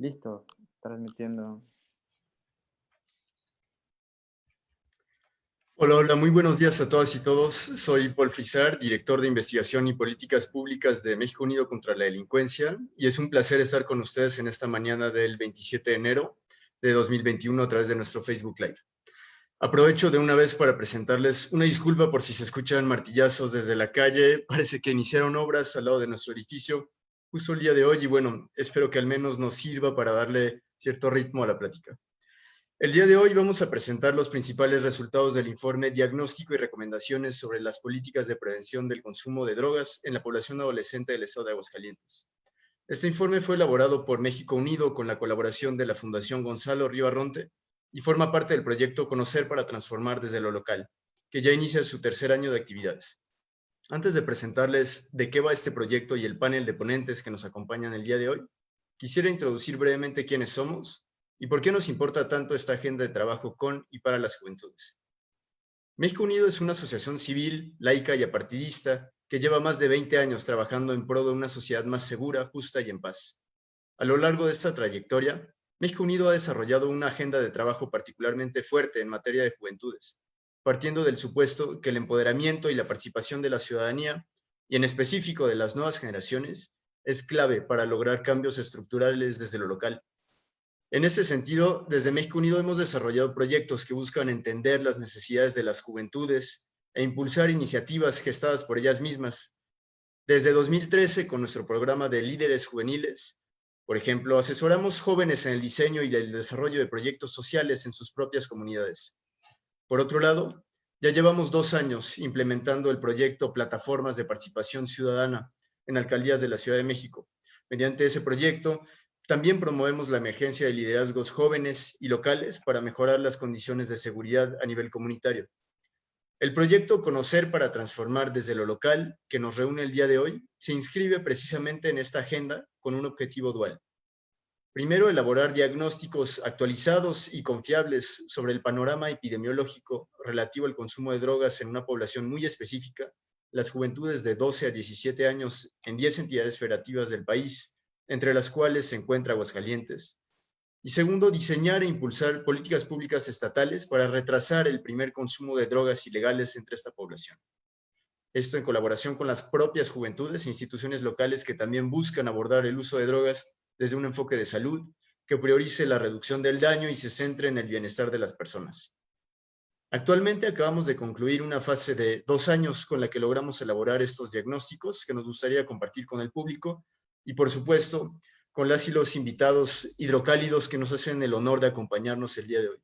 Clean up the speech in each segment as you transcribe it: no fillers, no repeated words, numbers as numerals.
Listo, transmitiendo. Hola, hola, muy buenos días a todas y todos. Soy Paul Frizar, director de Investigación y Políticas Públicas de México Unido contra la Delincuencia, y es un placer estar con ustedes en esta mañana del 27 de enero de 2021 a través de nuestro Facebook Live. Aprovecho de una vez para presentarles una disculpa por si se escuchan martillazos desde la calle. Parece que iniciaron obras al lado de nuestro edificio justo el día de hoy y bueno, espero que al menos nos sirva para darle cierto ritmo a la plática. El día de hoy vamos a presentar los principales resultados del informe Diagnóstico y Recomendaciones sobre las políticas de prevención del consumo de drogas en la población adolescente del estado de Aguascalientes. Este informe fue elaborado por México Unido con la colaboración de la Fundación Gonzalo Río Arronte y forma parte del proyecto Conocer para Transformar desde lo local, que ya inicia su tercer año de actividades. Antes de presentarles de qué va este proyecto y el panel de ponentes que nos acompañan el día de hoy, quisiera introducir brevemente quiénes somos y por qué nos importa tanto esta agenda de trabajo con y para las juventudes. México Unido es una asociación civil, laica y apartidista que lleva más de 20 años trabajando en pro de una sociedad más segura, justa y en paz. A lo largo de esta trayectoria, México Unido ha desarrollado una agenda de trabajo particularmente fuerte en materia de juventudes, partiendo del supuesto que el empoderamiento y la participación de la ciudadanía, y en específico de las nuevas generaciones, es clave para lograr cambios estructurales desde lo local. En ese sentido, desde México Unido hemos desarrollado proyectos que buscan entender las necesidades de las juventudes e impulsar iniciativas gestadas por ellas mismas. Desde 2013, con nuestro programa de líderes juveniles, por ejemplo, asesoramos jóvenes en el diseño y el desarrollo de proyectos sociales en sus propias comunidades. Por otro lado, ya llevamos 2 años implementando el proyecto Plataformas de Participación Ciudadana en alcaldías de la Ciudad de México. Mediante ese proyecto, también promovemos la emergencia de liderazgos jóvenes y locales para mejorar las condiciones de seguridad a nivel comunitario. El proyecto Conocer para Transformar desde lo local, que nos reúne el día de hoy, se inscribe precisamente en esta agenda con un objetivo dual. Primero, elaborar diagnósticos actualizados y confiables sobre el panorama epidemiológico relativo al consumo de drogas en una población muy específica, las juventudes de 12 a 17 años en 10 entidades federativas del país, entre las cuales se encuentra Aguascalientes. Y segundo, diseñar e impulsar políticas públicas estatales para retrasar el primer consumo de drogas ilegales entre esta población. Esto en colaboración con las propias juventudes e instituciones locales que también buscan abordar el uso de drogas desde un enfoque de salud que priorice la reducción del daño y se centre en el bienestar de las personas. Actualmente acabamos de concluir una fase de 2 años con la que logramos elaborar estos diagnósticos que nos gustaría compartir con el público y, por supuesto, con las y los invitados hidrocálidos que nos hacen el honor de acompañarnos el día de hoy.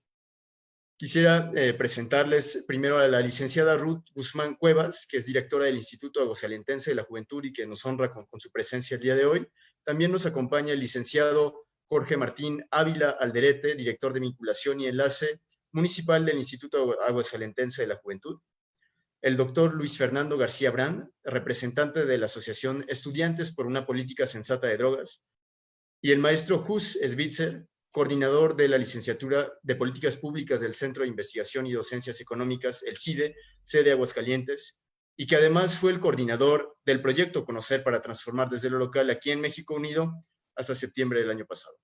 Quisiera presentarles primero a la licenciada Ruth Guzmán Cuevas, que es directora del Instituto Aguascalientense de la Juventud y que nos honra con su presencia el día de hoy. También nos acompaña el licenciado Jorge Martín Ávila Alderete, director de Vinculación y Enlace Municipal del Instituto Aguascalientense de la Juventud. El doctor Luis Fernando García Brand, representante de la Asociación Estudiantes por una Política Sensata de Drogas. Y el maestro Hus Svitzer, coordinador de la Licenciatura de Políticas Públicas del Centro de Investigación y Docencias Económicas, el CIDE, sede Aguascalientes, y que además fue el coordinador del proyecto Conocer para Transformar desde lo local aquí en México Unido hasta septiembre del año pasado.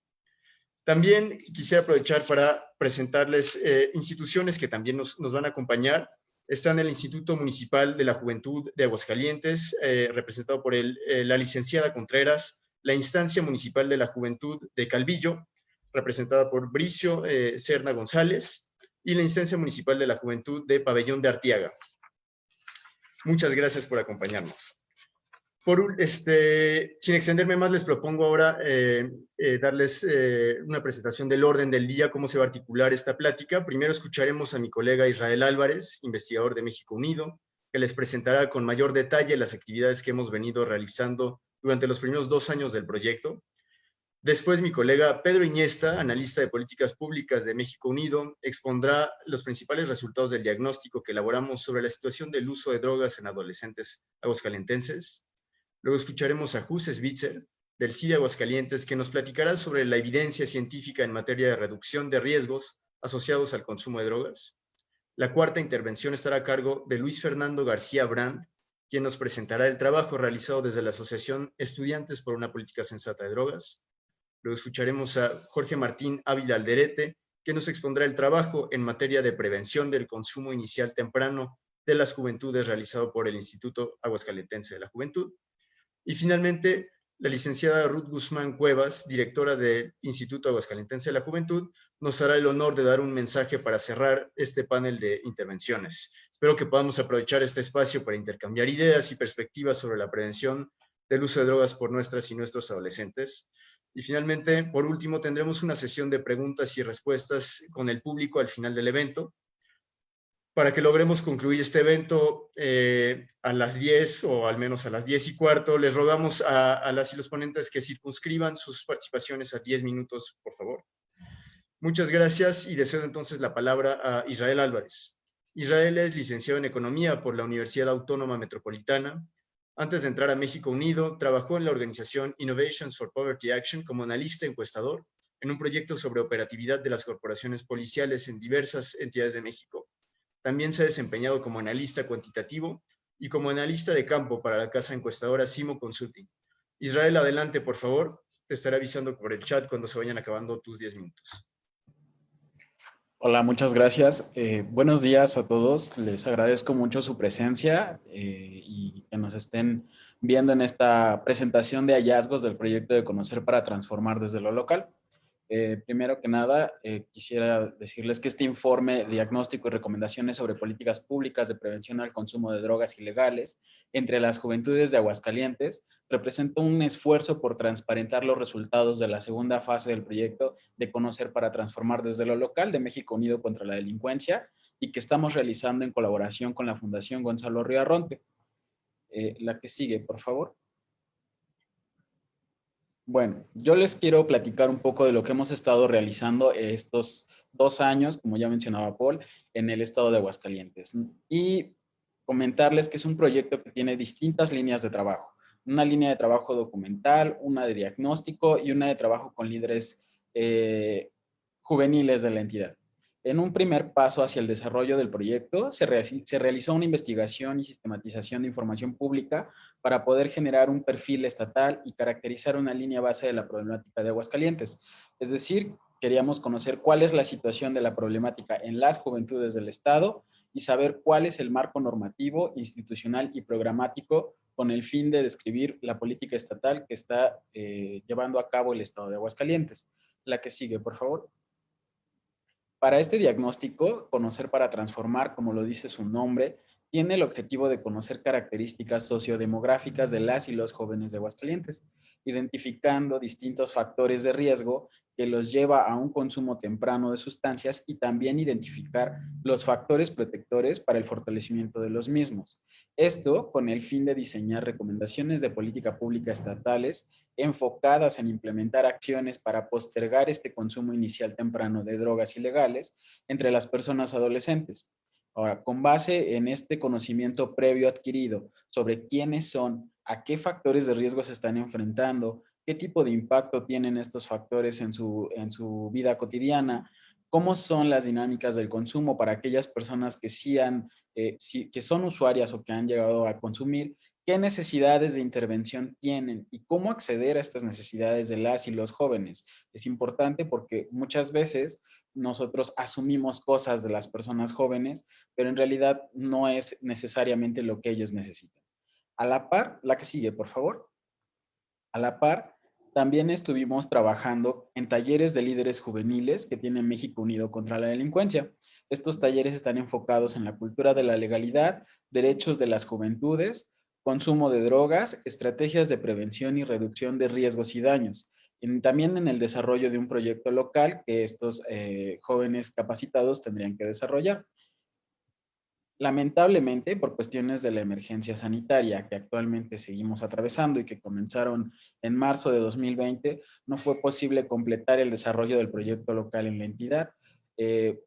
También quisiera aprovechar para presentarles instituciones que también nos van a acompañar. Están el Instituto Municipal de la Juventud de Aguascalientes, representado por la licenciada Contreras, la Instancia Municipal de la Juventud de Calvillo, representada por Bricio Serna González, y la Instancia Municipal de la Juventud de Pabellón de Artiaga. Muchas gracias por acompañarnos. Sin extenderme más, les propongo ahora darles una presentación del orden del día, cómo se va a articular esta plática. Primero escucharemos a mi colega Israel Álvarez, investigador de México Unido, que les presentará con mayor detalle las actividades que hemos venido realizando durante los primeros 2 años del proyecto. Después, mi colega Pedro Iniesta, analista de políticas públicas de México Unido, expondrá los principales resultados del diagnóstico que elaboramos sobre la situación del uso de drogas en adolescentes aguascalentenses. Luego escucharemos a Hus Svitzer, del CIDE Aguascalientes, que nos platicará sobre la evidencia científica en materia de reducción de riesgos asociados al consumo de drogas. La cuarta intervención estará a cargo de Luis Fernando García Brand, quien nos presentará el trabajo realizado desde la Asociación Estudiantes por una Política Sensata de Drogas. Luego escucharemos a Jorge Martín Ávila Alderete, que nos expondrá el trabajo en materia de prevención del consumo inicial temprano de las juventudes realizado por el Instituto Aguascalentense de la Juventud. Y finalmente, la licenciada Ruth Guzmán Cuevas, directora del Instituto Aguascalentense de la Juventud, nos hará el honor de dar un mensaje para cerrar este panel de intervenciones. Espero que podamos aprovechar este espacio para intercambiar ideas y perspectivas sobre la prevención del uso de drogas por nuestras y nuestros adolescentes. Y finalmente, por último, tendremos una sesión de preguntas y respuestas con el público al final del evento. Para que logremos concluir este evento a las 10 o al menos a las 10:15, les rogamos a las y los ponentes que circunscriban sus participaciones a 10 minutos, por favor. Muchas gracias y deseo entonces la palabra a Israel Álvarez. Israel es licenciado en Economía por la Universidad Autónoma Metropolitana. Antes de entrar a México Unido, trabajó en la organización Innovations for Poverty Action como analista encuestador en un proyecto sobre operatividad de las corporaciones policiales en diversas entidades de México. También se ha desempeñado como analista cuantitativo y como analista de campo para la casa encuestadora Simo Consulting. Israel, adelante, por favor. Te estaré avisando por el chat cuando se vayan acabando tus 10 minutos. Hola, muchas gracias. Buenos días a todos. Les agradezco mucho su presencia y que nos estén viendo en esta presentación de hallazgos del proyecto de Conocer para Transformar desde lo local. Primero que nada, quisiera decirles que este informe, diagnóstico y recomendaciones sobre políticas públicas de prevención al consumo de drogas ilegales entre las juventudes de Aguascalientes representa un esfuerzo por transparentar los resultados de la segunda fase del proyecto de Conocer para Transformar desde lo local de México Unido contra la Delincuencia y que estamos realizando en colaboración con la Fundación Gonzalo Riarronte. La que sigue, por favor. Bueno, yo les quiero platicar un poco de lo que hemos estado realizando estos 2 años, como ya mencionaba Paul, en el estado de Aguascalientes. Y comentarles que es un proyecto que tiene distintas líneas de trabajo. Una línea de trabajo documental, una de diagnóstico y una de trabajo con líderes juveniles de la entidad. En un primer paso hacia el desarrollo del proyecto, se realizó una investigación y sistematización de información pública para poder generar un perfil estatal y caracterizar una línea base de la problemática de Aguascalientes. Es decir, queríamos conocer cuál es la situación de la problemática en las juventudes del estado y saber cuál es el marco normativo, institucional y programático con el fin de describir la política estatal que está llevando a cabo el estado de Aguascalientes. La que sigue, por favor. Para este diagnóstico, Conocer para Transformar, como lo dice su nombre, tiene el objetivo de conocer características sociodemográficas de las y los jóvenes de Aguascalientes, identificando distintos factores de riesgo que los lleva a un consumo temprano de sustancias y también identificar los factores protectores para el fortalecimiento de los mismos. Esto con el fin de diseñar recomendaciones de política pública estatales enfocadas en implementar acciones para postergar este consumo inicial temprano de drogas ilegales entre las personas adolescentes. Ahora, con base en este conocimiento previo adquirido sobre quiénes son, a qué factores de riesgo se están enfrentando, qué tipo de impacto tienen estos factores en su vida cotidiana, cómo son las dinámicas del consumo para aquellas personas que que son usuarias o que han llegado a consumir, qué necesidades de intervención tienen y cómo acceder a estas necesidades de las y los jóvenes. Es importante porque muchas veces nosotros asumimos cosas de las personas jóvenes, pero en realidad no es necesariamente lo que ellos necesitan. A la par, la que sigue, por favor. A la par, también estuvimos trabajando en talleres de líderes juveniles que tiene México Unido contra la Delincuencia. Estos talleres están enfocados en la cultura de la legalidad, derechos de las juventudes, consumo de drogas, estrategias de prevención y reducción de riesgos y daños. También en el desarrollo de un proyecto local que estos jóvenes capacitados tendrían que desarrollar. Lamentablemente, por cuestiones de la emergencia sanitaria que actualmente seguimos atravesando y que comenzaron en marzo de 2020, no fue posible completar el desarrollo del proyecto local en la entidad.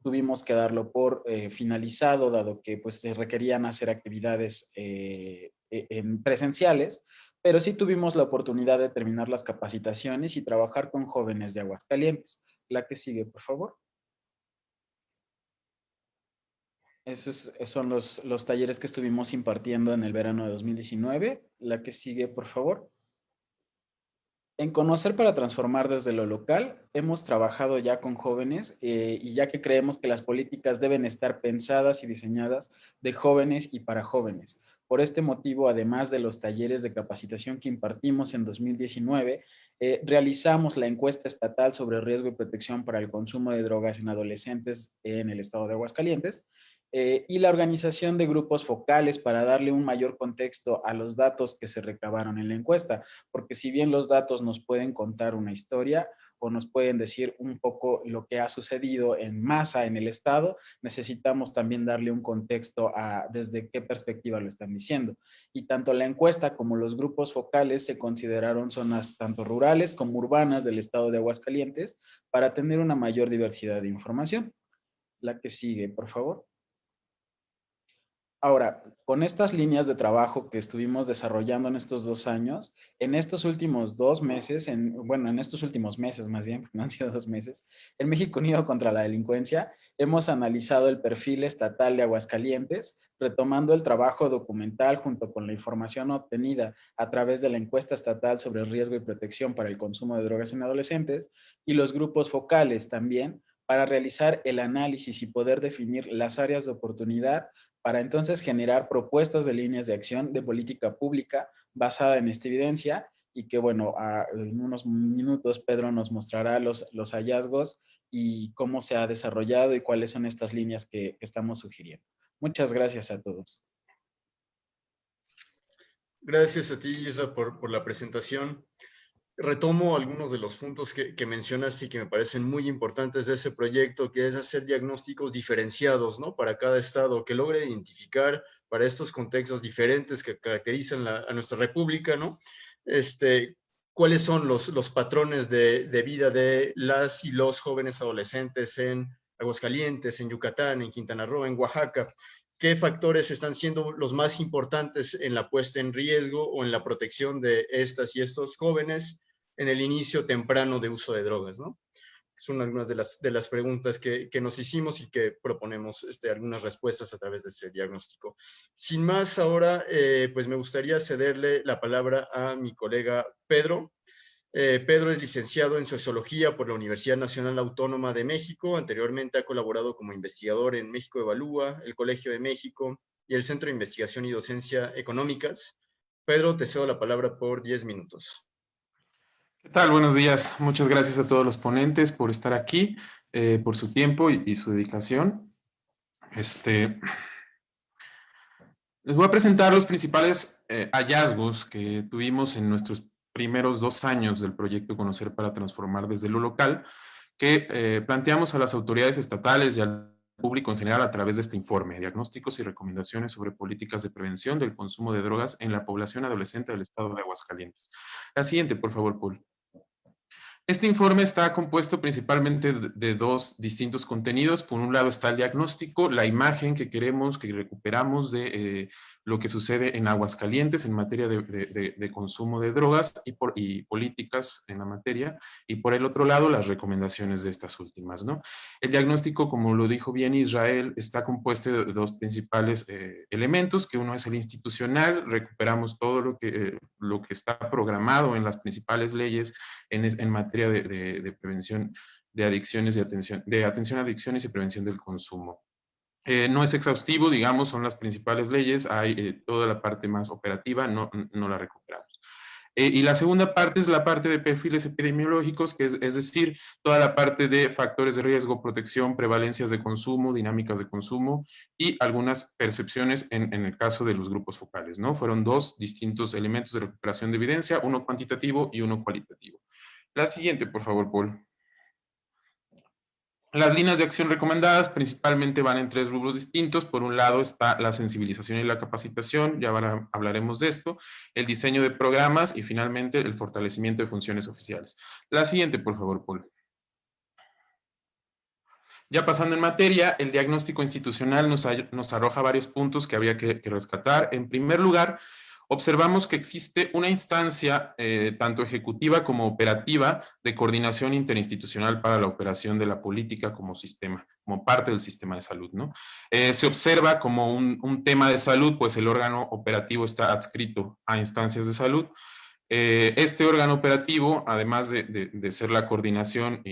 Tuvimos que darlo por finalizado, dado que pues, se requerían hacer actividades en presenciales, pero sí tuvimos la oportunidad de terminar las capacitaciones y trabajar con jóvenes de Aguascalientes. La que sigue, por favor. Esos son los talleres que estuvimos impartiendo en el verano de 2019. La que sigue, por favor. En Conocer para Transformar desde lo local, hemos trabajado ya con jóvenes y ya que creemos que las políticas deben estar pensadas y diseñadas de jóvenes y para jóvenes. Por este motivo, además de los talleres de capacitación que impartimos en 2019, realizamos la encuesta estatal sobre riesgo y protección para el consumo de drogas en adolescentes en el estado de Aguascalientes, y la organización de grupos focales para darle un mayor contexto a los datos que se recabaron en la encuesta, porque si bien los datos nos pueden contar una historia o nos pueden decir un poco lo que ha sucedido en masa en el estado, necesitamos también darle un contexto a desde qué perspectiva lo están diciendo. Y tanto la encuesta como los grupos focales se consideraron zonas tanto rurales como urbanas del estado de Aguascalientes para tener una mayor diversidad de información. La que sigue, por favor. Ahora, con estas líneas de trabajo que estuvimos desarrollando en estos 2 años, en estos últimos 2 meses, en estos últimos meses más bien, porque no han sido 2 meses, en México Unido contra la Delincuencia, hemos analizado el perfil estatal de Aguascalientes, retomando el trabajo documental junto con la información obtenida a través de la encuesta estatal sobre riesgo y protección para el consumo de drogas en adolescentes y los grupos focales también, para realizar el análisis y poder definir las áreas de oportunidad para entonces generar propuestas de líneas de acción de política pública basada en esta evidencia y que, bueno, en unos minutos Pedro nos mostrará los hallazgos y cómo se ha desarrollado y cuáles son estas líneas que estamos sugiriendo. Muchas gracias a todos. Gracias a ti, Isra, por la presentación. Retomo algunos de los puntos que mencionaste y que me parecen muy importantes de ese proyecto, que es hacer diagnósticos diferenciados, ¿no? Para cada estado, que logre identificar para estos contextos diferentes que caracterizan a nuestra república, ¿no? ¿Cuáles son los patrones de vida de las y los jóvenes adolescentes en Aguascalientes, en Yucatán, en Quintana Roo, en Oaxaca? ¿Qué factores están siendo los más importantes en la puesta en riesgo o en la protección de estas y estos jóvenes en el inicio temprano de uso de drogas, ¿no? Son algunas de las preguntas que nos hicimos y que proponemos algunas respuestas a través de este diagnóstico. Sin más, ahora pues me gustaría cederle la palabra a mi colega Pedro. Pedro es licenciado en Sociología por la Universidad Nacional Autónoma de México. Anteriormente ha colaborado como investigador en México Evalúa, el Colegio de México y el Centro de Investigación y Docencia Económicas. Pedro, te cedo la palabra por 10 minutos. ¿Qué tal? Buenos días. Muchas gracias a todos los ponentes por estar aquí, por su tiempo y su dedicación. Les voy a presentar los principales hallazgos que tuvimos en nuestros primeros 2 años del proyecto Conocer para Transformar desde lo local, que planteamos a las autoridades estatales y al público en general a través de este informe, diagnósticos y recomendaciones sobre políticas de prevención del consumo de drogas en la población adolescente del estado de Aguascalientes. La siguiente, por favor, Paul. Este informe está compuesto principalmente de 2 distintos contenidos. Por un lado está el diagnóstico, la imagen que queremos, que recuperamos de lo que sucede en Aguascalientes en materia de consumo de drogas y políticas en la materia, y por el otro lado las recomendaciones de estas últimas, ¿no? El diagnóstico, como lo dijo bien Israel, está compuesto de 2 principales elementos, que uno es el institucional, recuperamos todo lo que está programado en las principales leyes en materia de prevención de adicciones y atención a adicciones y prevención del consumo. No es exhaustivo, digamos, son las principales leyes, hay toda la parte más operativa, no la recuperamos. Y la segunda parte es la parte de perfiles epidemiológicos, que es decir, toda la parte de factores de riesgo, protección, prevalencias de consumo, dinámicas de consumo y algunas percepciones en el caso de los grupos focales, ¿no? Fueron 2 distintos elementos de recuperación de evidencia, uno cuantitativo y uno cualitativo. La siguiente, por favor, Paul. Las líneas de acción recomendadas principalmente van en 3 rubros distintos. Por un lado está la sensibilización y la capacitación, ya hablaremos de esto, el diseño de programas y finalmente el fortalecimiento de funciones oficiales. La siguiente, por favor, Paul. Ya pasando en materia, el diagnóstico institucional nos arroja varios puntos que había que rescatar. En primer lugar, observamos que existe una instancia tanto ejecutiva como operativa de coordinación interinstitucional para la operación de la política como sistema, como parte del sistema de salud, ¿no? Se observa como un tema de salud, pues el órgano operativo está adscrito a instancias de salud. Este órgano operativo, además de ser la coordinación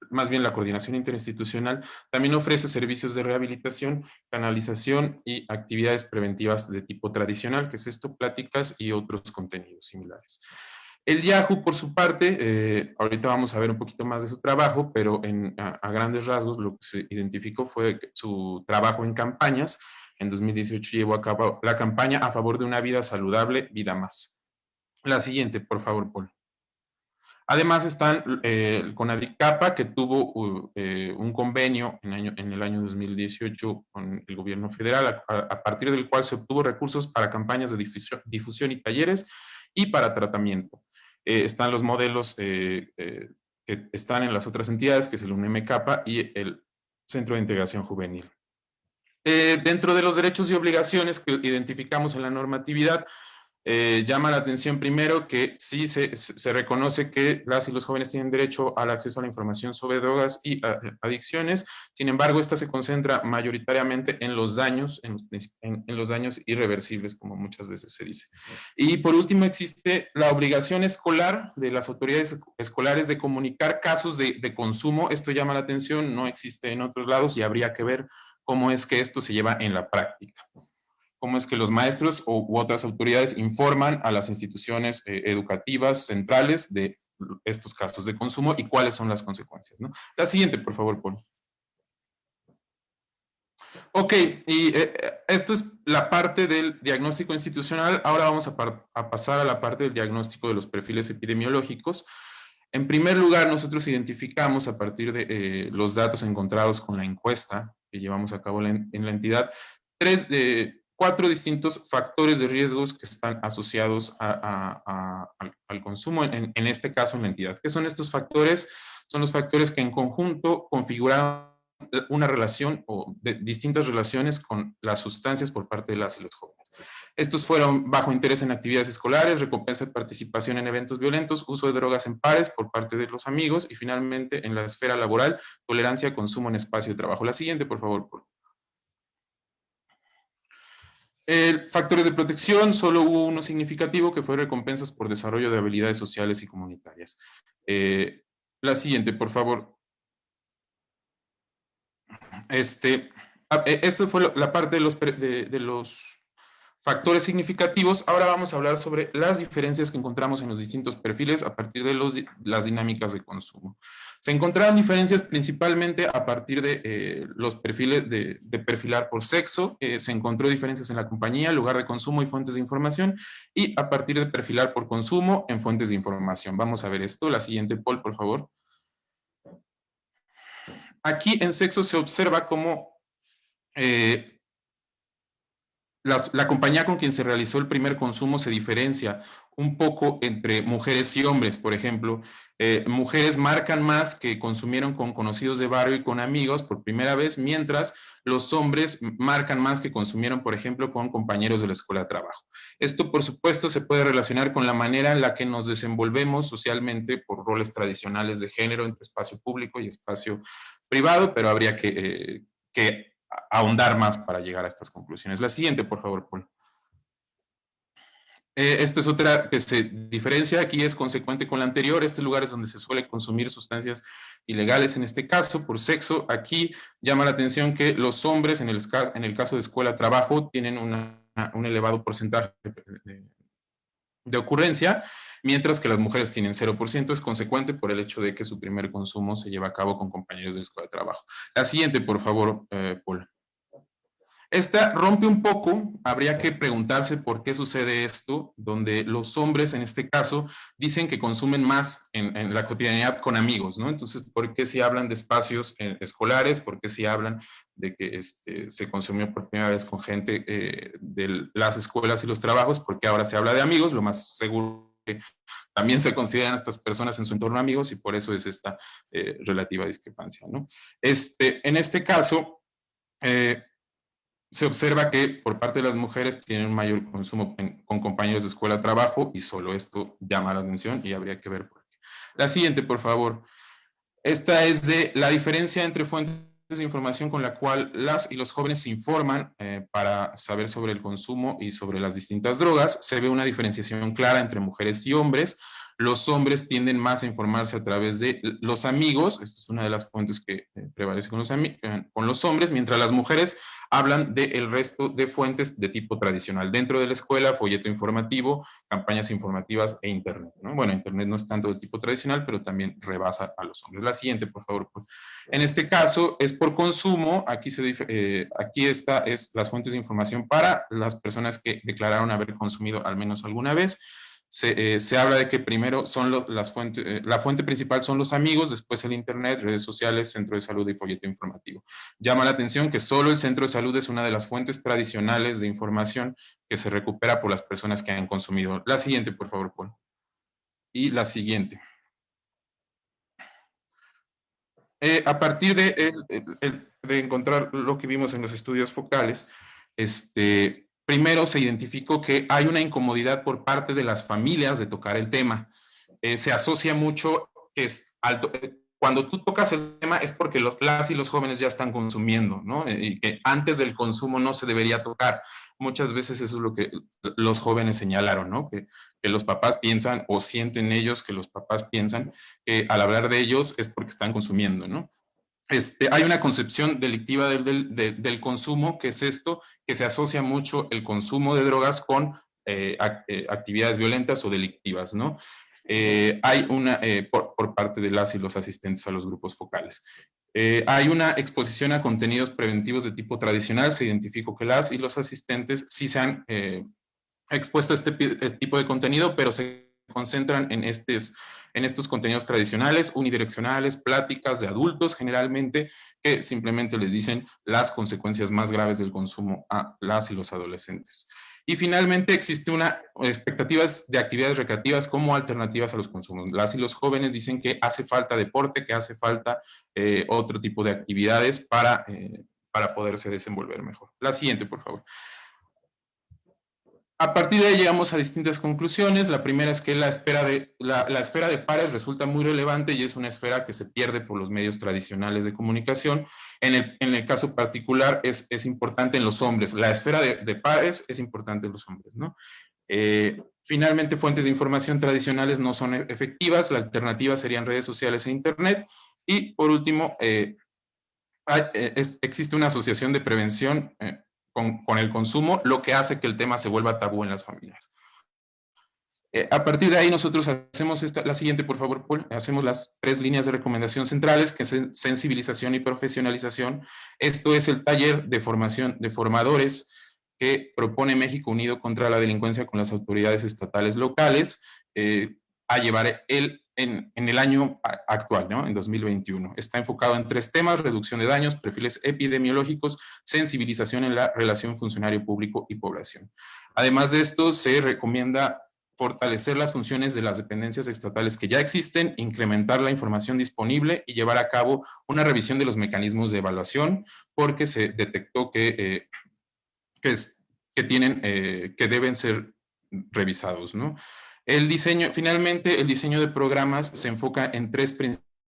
más bien la coordinación interinstitucional, también ofrece servicios de rehabilitación, canalización y actividades preventivas de tipo tradicional, que es esto, pláticas y otros contenidos similares. El YAJU, por su parte, ahorita vamos a ver un poquito más de su trabajo, pero a grandes rasgos lo que se identificó fue su trabajo en campañas. En 2018 llevó a cabo la campaña a favor de una vida saludable, vida más. La siguiente, por favor, Paul. Además están el CONADICAPA, que tuvo un convenio en el año 2018 con el gobierno federal, a partir del cual se obtuvo recursos para campañas de difusión y talleres y para tratamiento. Están los modelos que están en las otras entidades, que es el UNEMECAPA y el Centro de Integración Juvenil. Dentro de los derechos y obligaciones que identificamos en la normatividad, llama la atención primero que sí se reconoce que las y los jóvenes tienen derecho al acceso a la información sobre drogas y adicciones. Sin embargo, esta se concentra mayoritariamente en los daños, en los daños irreversibles, como muchas veces se dice. Y por último, existe la obligación escolar de las autoridades escolares de comunicar casos de consumo. Esto llama la atención, no existe en otros lados y habría que ver cómo es que esto se lleva en la práctica. Cómo es que los maestros u otras autoridades informan a las instituciones educativas centrales de estos casos de consumo y cuáles son las consecuencias, ¿no? La siguiente, por favor, Paul. Ok, y esto es la parte del diagnóstico institucional. Ahora vamos a pasar a la parte del diagnóstico de los perfiles epidemiológicos. En primer lugar, nosotros identificamos a partir de los datos encontrados con la encuesta que llevamos a cabo en la entidad, 4 distintos factores de riesgos que están asociados al consumo, en este caso en la entidad. ¿Qué son estos factores? Son los factores que en conjunto configuran una relación o de distintas relaciones con las sustancias por parte de las y los jóvenes. Estos fueron bajo interés en actividades escolares, recompensa de participación en eventos violentos, uso de drogas en pares por parte de los amigos y finalmente en la esfera laboral, tolerancia a consumo en espacio de trabajo. La siguiente, por favor. Factores de protección, solo hubo uno significativo que fue recompensas por desarrollo de habilidades sociales y comunitarias. La siguiente, por favor. Esto fue la parte de los factores significativos. Ahora vamos a hablar sobre las diferencias que encontramos en los distintos perfiles a partir de las dinámicas de consumo. Se encontraron diferencias principalmente a partir de los perfiles de perfilar por sexo. Se encontró diferencias en la compañía, lugar de consumo y fuentes de información. Y a partir de perfilar por consumo en fuentes de información. Vamos a ver esto. La siguiente, Paul, por favor. Aquí en sexo se observa cómo la compañía con quien se realizó el primer consumo se diferencia un poco entre mujeres y hombres. Por ejemplo, mujeres marcan más que consumieron con conocidos de barrio y con amigos por primera vez, mientras los hombres marcan más que consumieron, por ejemplo, con compañeros de la escuela de trabajo. Esto, por supuesto, se puede relacionar con la manera en la que nos desenvolvemos socialmente por roles tradicionales de género entre espacio público y espacio privado, pero habría que ahondar más para llegar a estas conclusiones. La siguiente, por favor, Paul. Esta es otra que se diferencia, aquí es consecuente con la anterior. Este lugar es donde se suele consumir sustancias ilegales, en este caso, por sexo. Aquí llama la atención que los hombres, en el caso de escuela-trabajo, tienen un elevado porcentaje de ocurrencia, mientras que las mujeres tienen 0%, es consecuente por el hecho de que su primer consumo se lleva a cabo con compañeros de la escuela de trabajo. La siguiente, por favor, Paul. Esta rompe un poco, habría que preguntarse por qué sucede esto, donde los hombres, en este caso, dicen que consumen más en la cotidianidad con amigos, ¿no? Entonces, ¿por qué si hablan de espacios escolares? ¿Por qué si hablan de que se consumió por primera vez con gente de las escuelas y los trabajos? Porque ahora se habla de amigos, lo más seguro que también se consideran estas personas en su entorno amigos y por eso es esta relativa discrepancia, ¿no? En este caso, se observa que por parte de las mujeres tienen un mayor consumo con compañeros de escuela trabajo y solo esto llama la atención y habría que ver por qué. La siguiente, por favor. Esta es de la diferencia entre fuentes de información con la cual las y los jóvenes se informan para saber sobre el consumo y sobre las distintas drogas. Se ve una diferenciación clara entre mujeres y hombres. Los hombres tienden más a informarse a través de los amigos, esta es una de las fuentes que prevalece con los hombres, mientras las mujeres hablan del resto de fuentes de tipo tradicional. Dentro de la escuela, folleto informativo, campañas informativas e Internet, ¿no? Bueno, Internet no es tanto de tipo tradicional, pero también rebasa a los hombres. La siguiente, por favor. Pues. En este caso, es por consumo. Aquí esta es las fuentes de información para las personas que declararon haber consumido al menos alguna vez. Se habla de que primero son la fuente principal son los amigos, después el Internet, redes sociales, centro de salud y folleto informativo. Llama la atención que solo el centro de salud es una de las fuentes tradicionales de información que se recupera por las personas que han consumido. La siguiente, por favor, Paul. Y la siguiente. A partir de encontrar lo que vimos en los estudios focales, primero se identificó que hay una incomodidad por parte de las familias de tocar el tema. Se asocia mucho que cuando tú tocas el tema es porque las y los jóvenes ya están consumiendo, ¿no? Y que antes del consumo no se debería tocar. Muchas veces eso es lo que los jóvenes señalaron, ¿no? Que los papás piensan o sienten ellos que los papás piensan que al hablar de ellos es porque están consumiendo, ¿no? Hay una concepción delictiva del consumo, que es esto, que se asocia mucho el consumo de drogas con actividades violentas o delictivas, ¿no? Hay una, por parte de las y los asistentes a los grupos focales. Hay una exposición a contenidos preventivos de tipo tradicional. Se identificó que las y los asistentes sí se han expuesto a este tipo de contenido, pero se concentran en estos contenidos tradicionales, unidireccionales, pláticas de adultos generalmente, que simplemente les dicen las consecuencias más graves del consumo a las y los adolescentes. Y finalmente existe una expectativas de actividades recreativas como alternativas a los consumos. Las y los jóvenes dicen que hace falta deporte, que hace falta otro tipo de actividades para poderse desenvolver mejor. La siguiente, por favor. A partir de ahí llegamos a distintas conclusiones. La primera es que la esfera de pares resulta muy relevante y es una esfera que se pierde por los medios tradicionales de comunicación. En el caso particular es importante en los hombres. La esfera de pares es importante en los hombres, ¿no? Finalmente, fuentes de información tradicionales no son efectivas. La alternativa serían redes sociales e Internet. Y por último, existe una asociación de prevención con el consumo, lo que hace que el tema se vuelva tabú en las familias. A partir de ahí nosotros hacemos la siguiente, por favor, Paul. Hacemos las 3 líneas de recomendación centrales, que es sensibilización y profesionalización. Esto es el taller de formación de formadores que propone México Unido contra la Delincuencia con las autoridades estatales locales a llevar en el año actual, ¿no? En 2021. Está enfocado en 3 temas: reducción de daños, perfiles epidemiológicos, sensibilización en la relación funcionario público y población. Además de esto, se recomienda fortalecer las funciones de las dependencias estatales que ya existen, incrementar la información disponible y llevar a cabo una revisión de los mecanismos de evaluación, porque se detectó que deben ser revisados, ¿no? Finalmente, el diseño de programas se enfoca en 3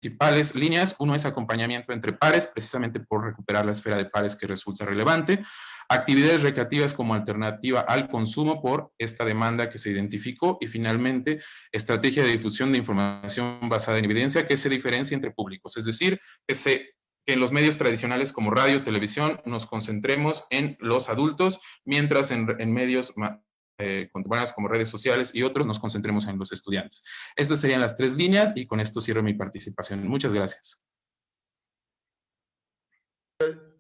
principales líneas. Uno es acompañamiento entre pares, precisamente por recuperar la esfera de pares que resulta relevante. Actividades recreativas como alternativa al consumo por esta demanda que se identificó. Y finalmente, estrategia de difusión de información basada en evidencia que se diferencia entre públicos. Es decir, que en los medios tradicionales como radio, televisión, nos concentremos en los adultos, mientras en medios contemporáneos como redes sociales y otros nos concentremos en los estudiantes. Estas serían las 3 líneas y con esto cierro mi participación. Muchas gracias.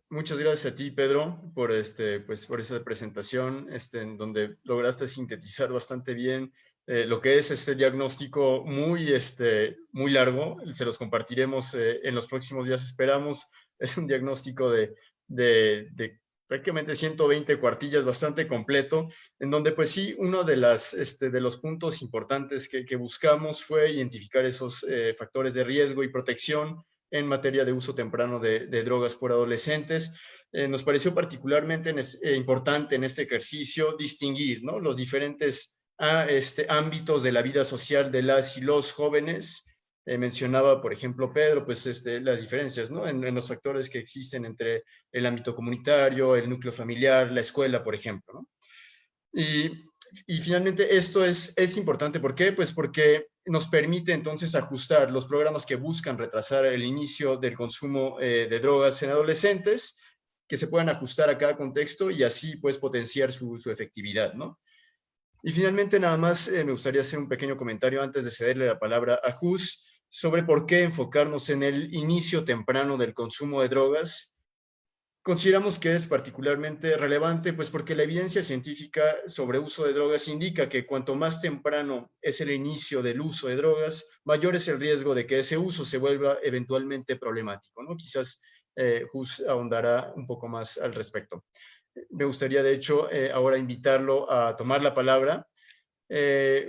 Muchas gracias a ti, Pedro, por esa presentación, en donde lograste sintetizar bastante bien lo que es este diagnóstico muy largo. Se los compartiremos en los próximos días, esperamos. Es un diagnóstico de prácticamente 120 cuartillas, bastante completo, en donde pues sí, uno de los puntos importantes que buscamos fue identificar esos factores de riesgo y protección en materia de uso temprano de drogas por adolescentes. Nos pareció particularmente importante en este ejercicio distinguir, ¿no?, los diferentes ámbitos de la vida social de las y los jóvenes, mencionaba, por ejemplo, Pedro, pues las diferencias, ¿no? En los factores que existen entre el ámbito comunitario, el núcleo familiar, la escuela, por ejemplo, ¿no? Y finalmente esto es importante. ¿Por qué? Pues porque nos permite entonces ajustar los programas que buscan retrasar el inicio del consumo de drogas en adolescentes, que se puedan ajustar a cada contexto y así pues potenciar su efectividad, ¿no? Y finalmente nada más me gustaría hacer un pequeño comentario antes de cederle la palabra a Jus sobre por qué enfocarnos en el inicio temprano del consumo de drogas. Consideramos que es particularmente relevante, pues porque la evidencia científica sobre uso de drogas indica que cuanto más temprano es el inicio del uso de drogas, mayor es el riesgo de que ese uso se vuelva eventualmente problemático, ¿no? Quizás Jus ahondará un poco más al respecto. Me gustaría, de hecho, ahora invitarlo a tomar la palabra.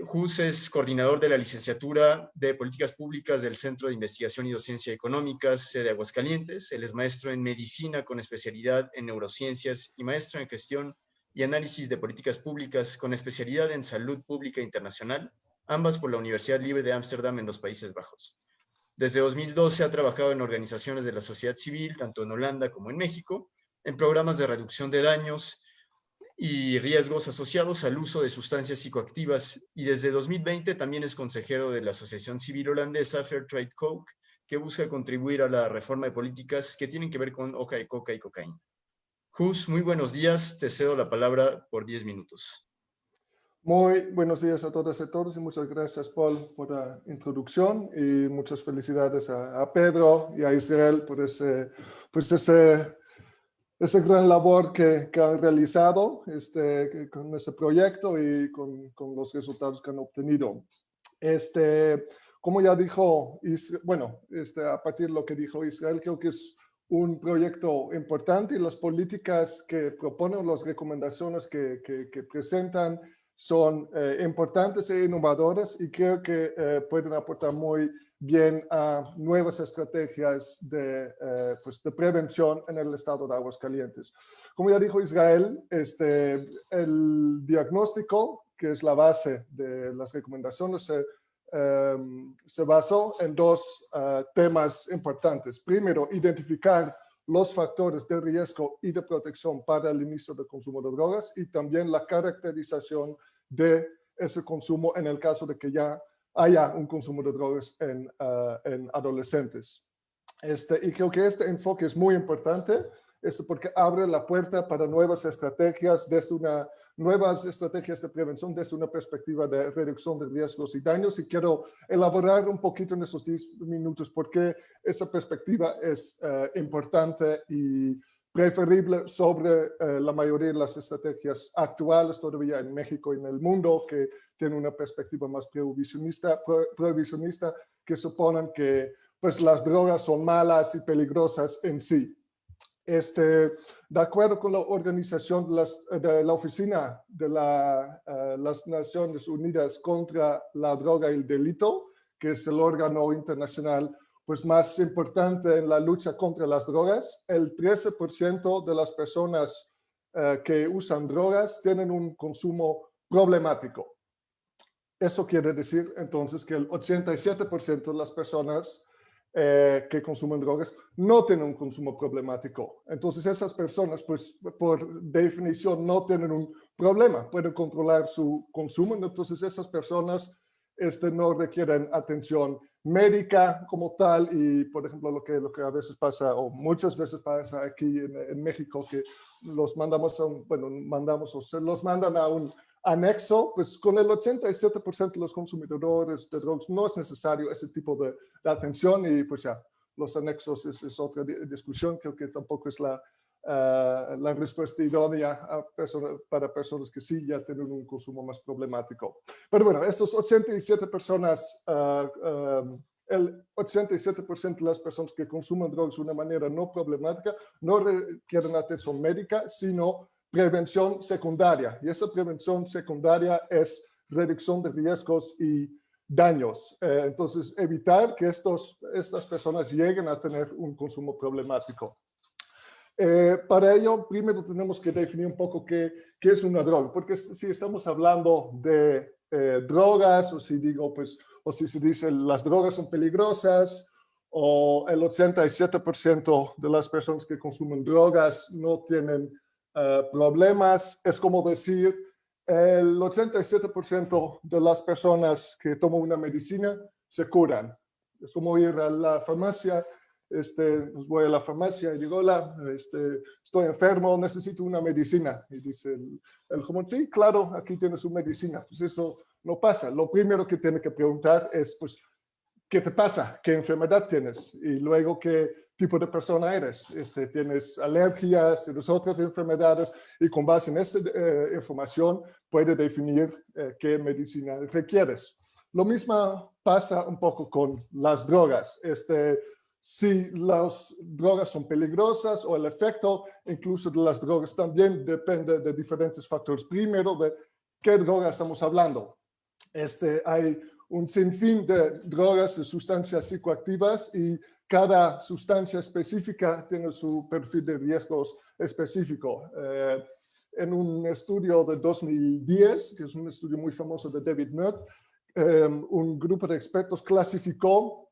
Jus es coordinador de la licenciatura de Políticas Públicas del Centro de Investigación y Docencia Económicas de Aguascalientes. Él es maestro en Medicina con especialidad en Neurociencias y maestro en Gestión y Análisis de Políticas Públicas con especialidad en Salud Pública Internacional, ambas por la Universidad Libre de Ámsterdam en los Países Bajos. Desde 2012 ha trabajado en organizaciones de la sociedad civil, tanto en Holanda como en México, en programas de reducción de daños y riesgos asociados al uso de sustancias psicoactivas, y desde 2020 también es consejero de la Asociación Civil Holandesa Fairtrade Coke, que busca contribuir a la reforma de políticas que tienen que ver con coca y cocaína. Jus, muy buenos días, te cedo la palabra por 10 minutos. Muy buenos días a todas y todos y muchas gracias, Paul, por la introducción y muchas felicidades a Pedro y a Israel por esa gran labor que han realizado con ese proyecto y con los resultados que han obtenido. Como ya dijo, a partir de lo que dijo Israel, creo que es un proyecto importante y las políticas que proponen, las recomendaciones que presentan son importantes e innovadoras y creo que pueden aportar muy bien a nuevas estrategias de prevención en el estado de Aguascalientes. Como ya dijo Israel, el diagnóstico, que es la base de las recomendaciones, se basó en dos temas importantes. Primero, identificar los factores de riesgo y de protección para el inicio del consumo de drogas y también la caracterización de ese consumo en el caso de que ya haya un consumo de drogas en adolescentes. Y creo que este enfoque es muy importante porque abre la puerta para nuevas estrategias nuevas estrategias de prevención desde una perspectiva de reducción de riesgos y daños, y quiero elaborar un poquito en esos 10 minutos por qué esa perspectiva es importante y preferible sobre la mayoría de las estrategias actuales todavía en México y en el mundo, que tienen una perspectiva más prohibicionista que suponen que pues, las drogas son malas y peligrosas en sí. De acuerdo con la organización de la Oficina de las Naciones Unidas contra la Droga y el Delito, que es el órgano internacional pues, más importante en la lucha contra las drogas, el 13% de las personas que usan drogas tienen un consumo problemático. Eso quiere decir entonces que el 87% de las personas que consumen drogas no tienen un consumo problemático. Entonces esas personas, pues por definición, no tienen un problema, pueden controlar su consumo. Entonces esas personas no requieren atención médica como tal y, por ejemplo, lo que a veces pasa, o muchas veces pasa aquí en México, que los mandamos o se los mandan a un anexo, pues con el 87% de los consumidores de drogas no es necesario ese tipo de atención y pues ya, los anexos es otra discusión, creo que tampoco es la respuesta idónea para personas que sí ya tienen un consumo más problemático. Pero bueno, estos 87 personas, el 87% de las personas que consumen drogas de una manera no problemática no requieren atención médica, sino prevención secundaria. Y esa prevención secundaria es reducción de riesgos y daños. Entonces, evitar que estas personas lleguen a tener un consumo problemático. Para ello, primero tenemos que definir un poco qué es una droga, porque si estamos hablando de drogas, o si digo, pues, o si se dice las drogas son peligrosas, o el 87% de las personas que consumen drogas no tienen problemas. Es como decir, el 87% de las personas que toman una medicina se curan. Es como ir a la farmacia, pues voy a la farmacia y digo, hola, estoy enfermo, necesito una medicina. Y dice el joven, sí, claro, aquí tienes su medicina. Pues eso no pasa. Lo primero que tiene que preguntar es, pues, ¿qué te pasa? ¿Qué enfermedad tienes? Y luego, ¿qué tipo de persona eres? ¿Tienes alergias? ¿Tienes otras enfermedades? Y con base en esa información puede definir qué medicina requieres. Lo mismo pasa un poco con las drogas. Si las drogas son peligrosas o el efecto incluso de las drogas también depende de diferentes factores. Primero, de qué droga estamos hablando. Hay un sinfín de drogas y sustancias psicoactivas y cada sustancia específica tiene su perfil de riesgos específico. En un estudio de 2010, que es un estudio muy famoso de David Nutt, un grupo de expertos clasificó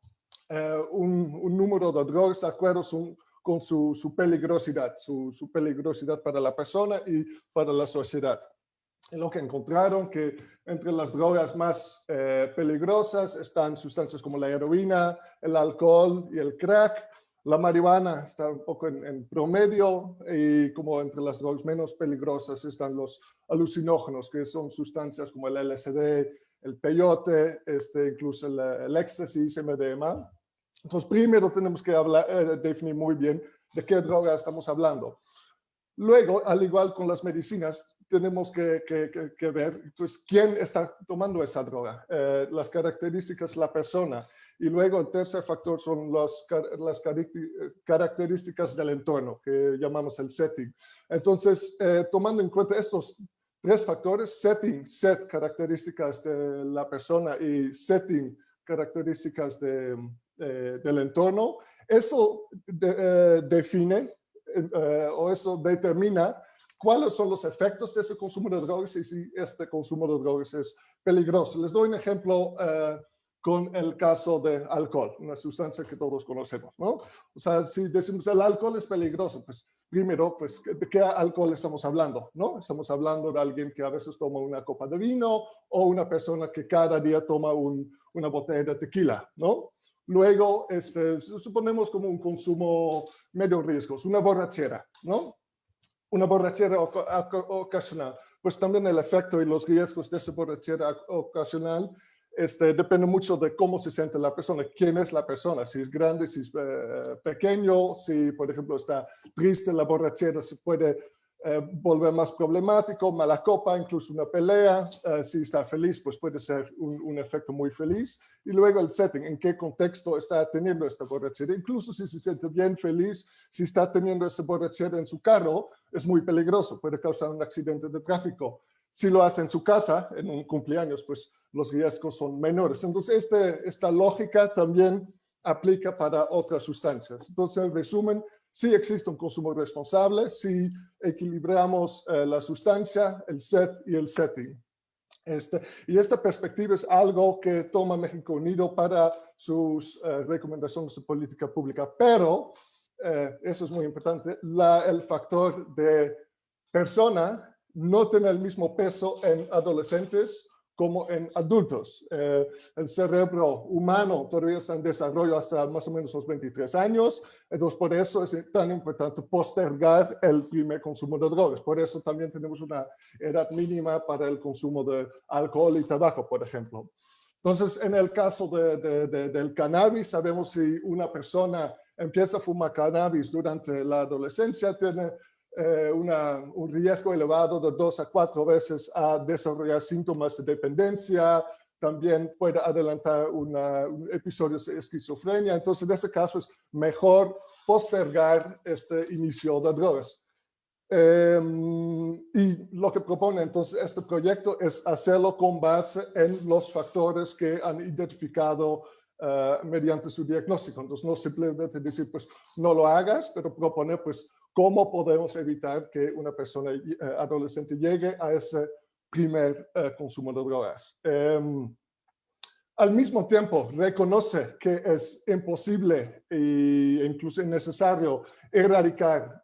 un número de drogas de acuerdo con su peligrosidad, su peligrosidad para la persona y para la sociedad. En lo que encontraron que entre las drogas más peligrosas están sustancias como la heroína, el alcohol y el crack. La marihuana está un poco en promedio y como entre las drogas menos peligrosas están los alucinógenos, que son sustancias como el LSD, el peyote, incluso el éxtasis, MDMA. Entonces, primero tenemos que definir muy bien de qué droga estamos hablando. Luego, al igual con las medicinas, tenemos que ver pues, quién está tomando esa droga, las características de la persona. Y luego el tercer factor son las características del entorno, que llamamos el setting. Entonces, tomando en cuenta estos tres factores, set, características de la persona y setting, características del entorno, eso define o eso determina cuáles son los efectos de ese consumo de drogas y si este consumo de drogas es peligroso. Les doy un ejemplo con el caso de alcohol, una sustancia que todos conocemos, ¿no? O sea, si decimos el alcohol es peligroso, pues primero, pues, ¿de qué alcohol estamos hablando, no? Estamos hablando de alguien que a veces toma una copa de vino o una persona que cada día toma una botella de tequila, ¿no? Luego, suponemos como un consumo medio riesgos, una borrachera, ¿no? Una borrachera ocasional. Pues también el efecto y los riesgos de esa borrachera ocasional depende mucho de cómo se siente la persona, quién es la persona, si es grande, si es pequeño, si, por ejemplo, está triste, la borrachera se puede volver más problemático, mala copa, incluso una pelea. Si está feliz, pues puede ser un efecto muy feliz. Y luego el setting, en qué contexto está teniendo esta borrachera. Incluso si se siente bien feliz, si está teniendo esa borrachera en su carro, es muy peligroso, puede causar un accidente de tráfico. Si lo hace en su casa, en un cumpleaños, pues los riesgos son menores. Entonces, esta lógica también aplica para otras sustancias. Entonces, en resumen, sí existe un consumo responsable, si equilibramos la sustancia, el set y el setting. Y esta perspectiva es algo que toma México Unido para sus recomendaciones de política pública, pero eso es muy importante, el factor de persona no tiene el mismo peso en adolescentes como en adultos. El cerebro humano todavía está en desarrollo hasta más o menos los 23 años, entonces por eso es tan importante postergar el primer consumo de drogas. Por eso también tenemos una edad mínima para el consumo de alcohol y tabaco, por ejemplo. Entonces, en el caso del cannabis, sabemos si una persona empieza a fumar cannabis durante la adolescencia, tiene un riesgo elevado de 2 a 4 veces a desarrollar síntomas de dependencia, también puede adelantar un episodio de esquizofrenia. Entonces, en ese caso es mejor postergar este inicio de drogas. Y lo que propone entonces este proyecto es hacerlo con base en los factores que han identificado mediante su diagnóstico. Entonces, no simplemente decir, pues, no lo hagas, pero proponer, pues, cómo podemos evitar que una persona adolescente llegue a ese primer consumo de drogas. al mismo tiempo reconoce que es imposible e incluso innecesario erradicar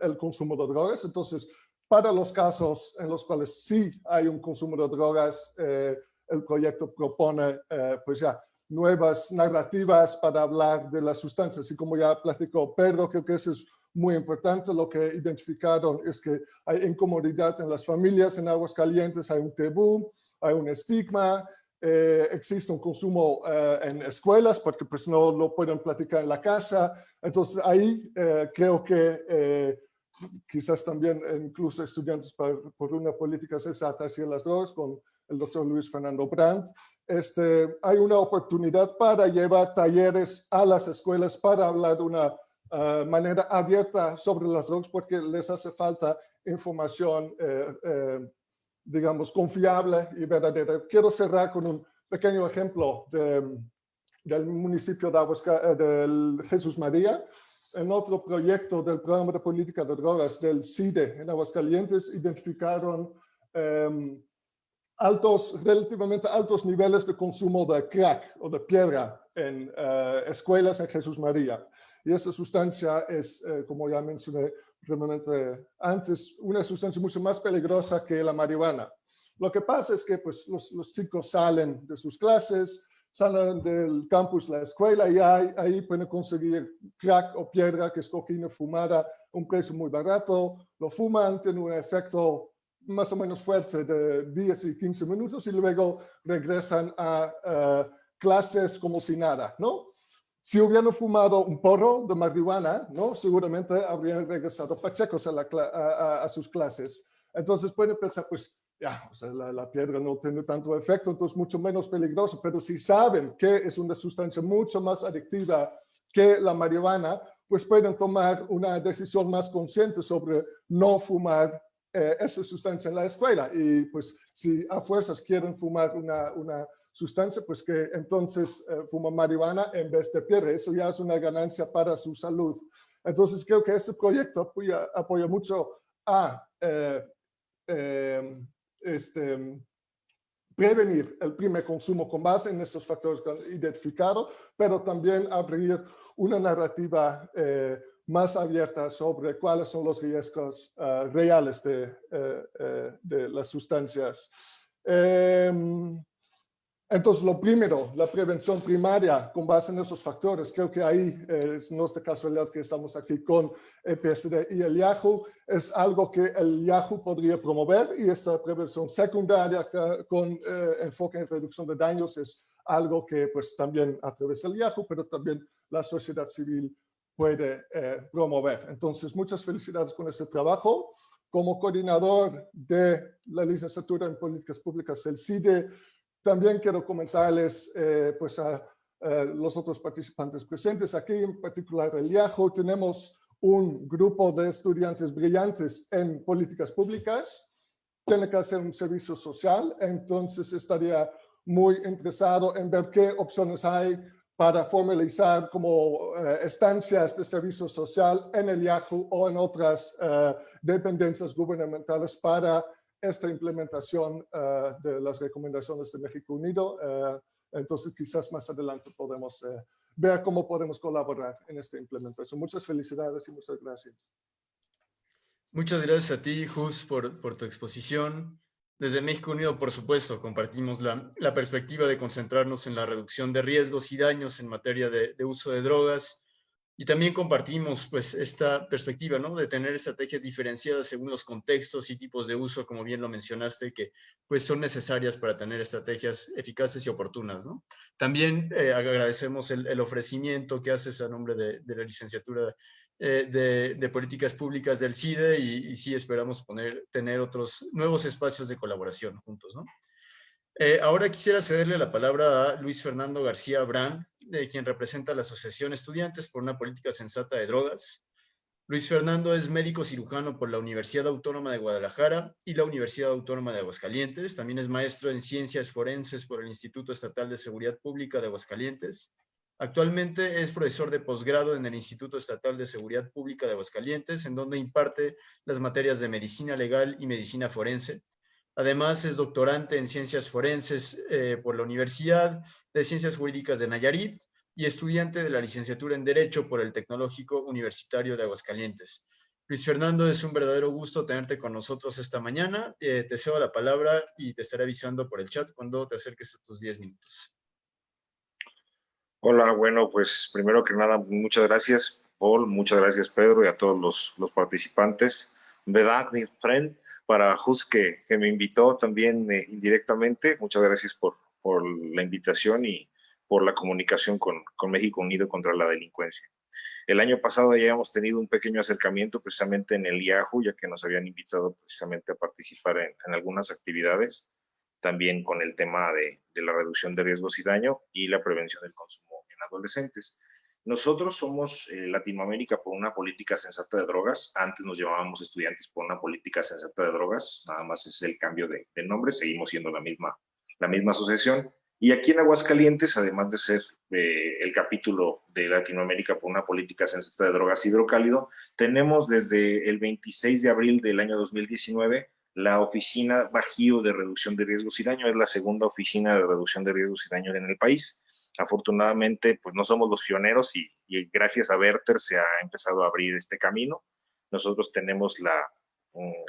el consumo de drogas. Entonces, para los casos en los cuales sí hay un consumo de drogas, el proyecto propone pues ya nuevas narrativas para hablar de las sustancias. Y como ya platicó Pedro, creo que eso es muy importante. Lo que identificaron es que hay incomodidad en las familias en Aguascalientes, hay un tabú, hay un estigma, existe un consumo en escuelas porque pues no lo pueden platicar en la casa. Entonces ahí creo que quizás también incluso estudiantes por una política sensata hacia las drogas con el doctor Luis Fernando Brandt, hay una oportunidad para llevar talleres a las escuelas para hablar de una manera abierta sobre las drogas porque les hace falta información digamos, confiable y verdadera. Quiero cerrar con un pequeño ejemplo del municipio de del Jesús María. En otro proyecto del programa de política de drogas del CIDE en Aguascalientes, identificaron relativamente altos niveles de consumo de crack o de piedra en escuelas en Jesús María. Y esa sustancia es, como ya mencioné brevemente antes, una sustancia mucho más peligrosa que la marihuana. Lo que pasa es que pues, los chicos salen de sus clases, salen del campus, la escuela, y ahí pueden conseguir crack o piedra, que es cocaína fumada, a un precio muy barato, lo fuman, tiene un efecto más o menos fuerte de 10 y 15 minutos y luego regresan a clases como si nada, ¿no? Si hubieran fumado un porro de marihuana, ¿no? Seguramente habrían regresado pachecos a sus clases. Entonces pueden pensar, pues, ya, o sea, la piedra no tiene tanto efecto, entonces mucho menos peligroso, pero si saben que es una sustancia mucho más adictiva que la marihuana, pues pueden tomar una decisión más consciente sobre no fumar esa sustancia en la escuela. Y pues si a fuerzas quieren fumar una sustancia, pues que entonces fuman marihuana en vez de piedra. Eso ya es una ganancia para su salud. Entonces creo que este proyecto apoya mucho a prevenir el primer consumo con base en esos factores que han identificado, pero también abrir una narrativa más abierta sobre cuáles son los riesgos reales de las sustancias. Entonces, lo primero, la prevención primaria con base en esos factores. Creo que ahí no es de casualidad que estamos aquí con EPSD y el IAHU. Es algo que el IAHU podría promover y esta prevención secundaria con enfoque en reducción de daños es algo que pues también a través del IAHU, pero también la sociedad civil puede promover. Entonces, muchas felicidades con este trabajo. Como coordinador de la licenciatura en políticas públicas del CIDE, también quiero comentarles pues a los otros participantes presentes aquí, en particular el IAHU. Tenemos un grupo de estudiantes brillantes en políticas públicas. Tiene que hacer un servicio social, entonces estaría muy interesado en ver qué opciones hay para formalizar como estancias de servicio social en el IAHU o en otras dependencias gubernamentales para esta implementación de las recomendaciones de México Unido. Entonces, quizás más adelante podemos ver cómo podemos colaborar en esta implementación. Muchas felicidades y muchas gracias. Muchas gracias a ti, Jus, por tu exposición. Desde México Unido, por supuesto, compartimos la perspectiva de concentrarnos en la reducción de riesgos y daños en materia de uso de drogas. Y también compartimos pues esta perspectiva, ¿no? De tener estrategias diferenciadas según los contextos y tipos de uso, como bien lo mencionaste, que pues son necesarias para tener estrategias eficaces y oportunas, ¿no? También agradecemos el ofrecimiento que haces a nombre de la licenciatura de políticas públicas del CIDE y sí esperamos tener otros nuevos espacios de colaboración juntos, ¿no? Ahora quisiera cederle la palabra a Luis Fernando García Brandt, quien representa a la Asociación Estudiantes por una Política Sensata de Drogas. Luis Fernando es médico cirujano por la Universidad Autónoma de Guadalajara y la Universidad Autónoma de Aguascalientes. También es maestro en Ciencias Forenses por el Instituto Estatal de Seguridad Pública de Aguascalientes. Actualmente es profesor de posgrado en el Instituto Estatal de Seguridad Pública de Aguascalientes, en donde imparte las materias de Medicina Legal y Medicina Forense. Además, es doctorante en Ciencias Forenses por la universidad de Ciencias Jurídicas de Nayarit y estudiante de la licenciatura en Derecho por el Tecnológico Universitario de Aguascalientes. Luis Fernando, es un verdadero gusto tenerte con nosotros esta mañana. Te cedo la palabra y te estaré avisando por el chat cuando te acerques a tus 10 minutos. Hola, bueno, pues primero que nada, muchas gracias, Paul, muchas gracias, Pedro, y a todos los participantes. ¿Verdad, mi friend? Para Jus, que me invitó también indirectamente, muchas gracias por la invitación y por la comunicación con México Unido contra la Delincuencia. El año pasado ya habíamos tenido un pequeño acercamiento precisamente en el IAJU, ya que nos habían invitado precisamente a participar en algunas actividades, también con el tema de la reducción de riesgos y daño y la prevención del consumo en adolescentes. Nosotros somos Latinoamérica por una política sensata de drogas. Antes nos llamábamos Estudiantes por una política sensata de drogas, nada más es el cambio de nombre, seguimos siendo la misma asociación. Y aquí en Aguascalientes, además de ser el capítulo de Latinoamérica por una política sensata de drogas Hidrocálido, tenemos desde el 26 de abril del año 2019 la Oficina Bajío de Reducción de Riesgos y Daño. Es la segunda oficina de reducción de riesgos y daño en el país. Afortunadamente, pues no somos los pioneros y gracias a Werther se ha empezado a abrir este camino. Nosotros tenemos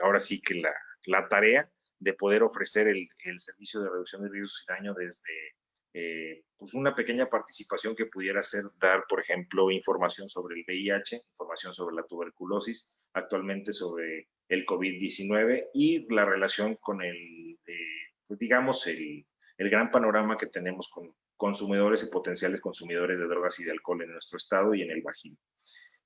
ahora sí que la tarea de poder ofrecer el servicio de reducción de riesgos y daño desde pues una pequeña participación que pudiera ser dar, por ejemplo, información sobre el VIH, información sobre la tuberculosis, actualmente sobre el COVID-19 y la relación con pues digamos, el gran panorama que tenemos con consumidores y potenciales consumidores de drogas y de alcohol en nuestro estado y en el Bajío.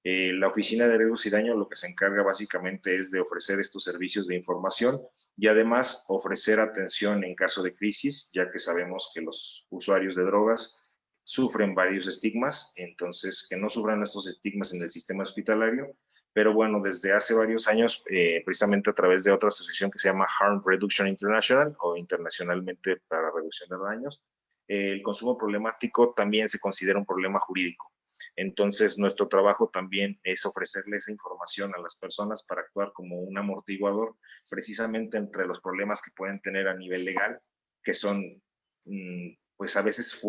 La Oficina de Riesgos y Daño lo que se encarga básicamente es de ofrecer estos servicios de información y además ofrecer atención en caso de crisis, ya que sabemos que los usuarios de drogas sufren varios estigmas, entonces que no sufran estos estigmas en el sistema hospitalario, pero bueno, desde hace varios años, precisamente a través de otra asociación que se llama Harm Reduction International o internacionalmente para reducción de daños, el consumo problemático también se considera un problema jurídico. Entonces, nuestro trabajo también es ofrecerle esa información a las personas para actuar como un amortiguador, precisamente entre los problemas que pueden tener a nivel legal, que son, pues a veces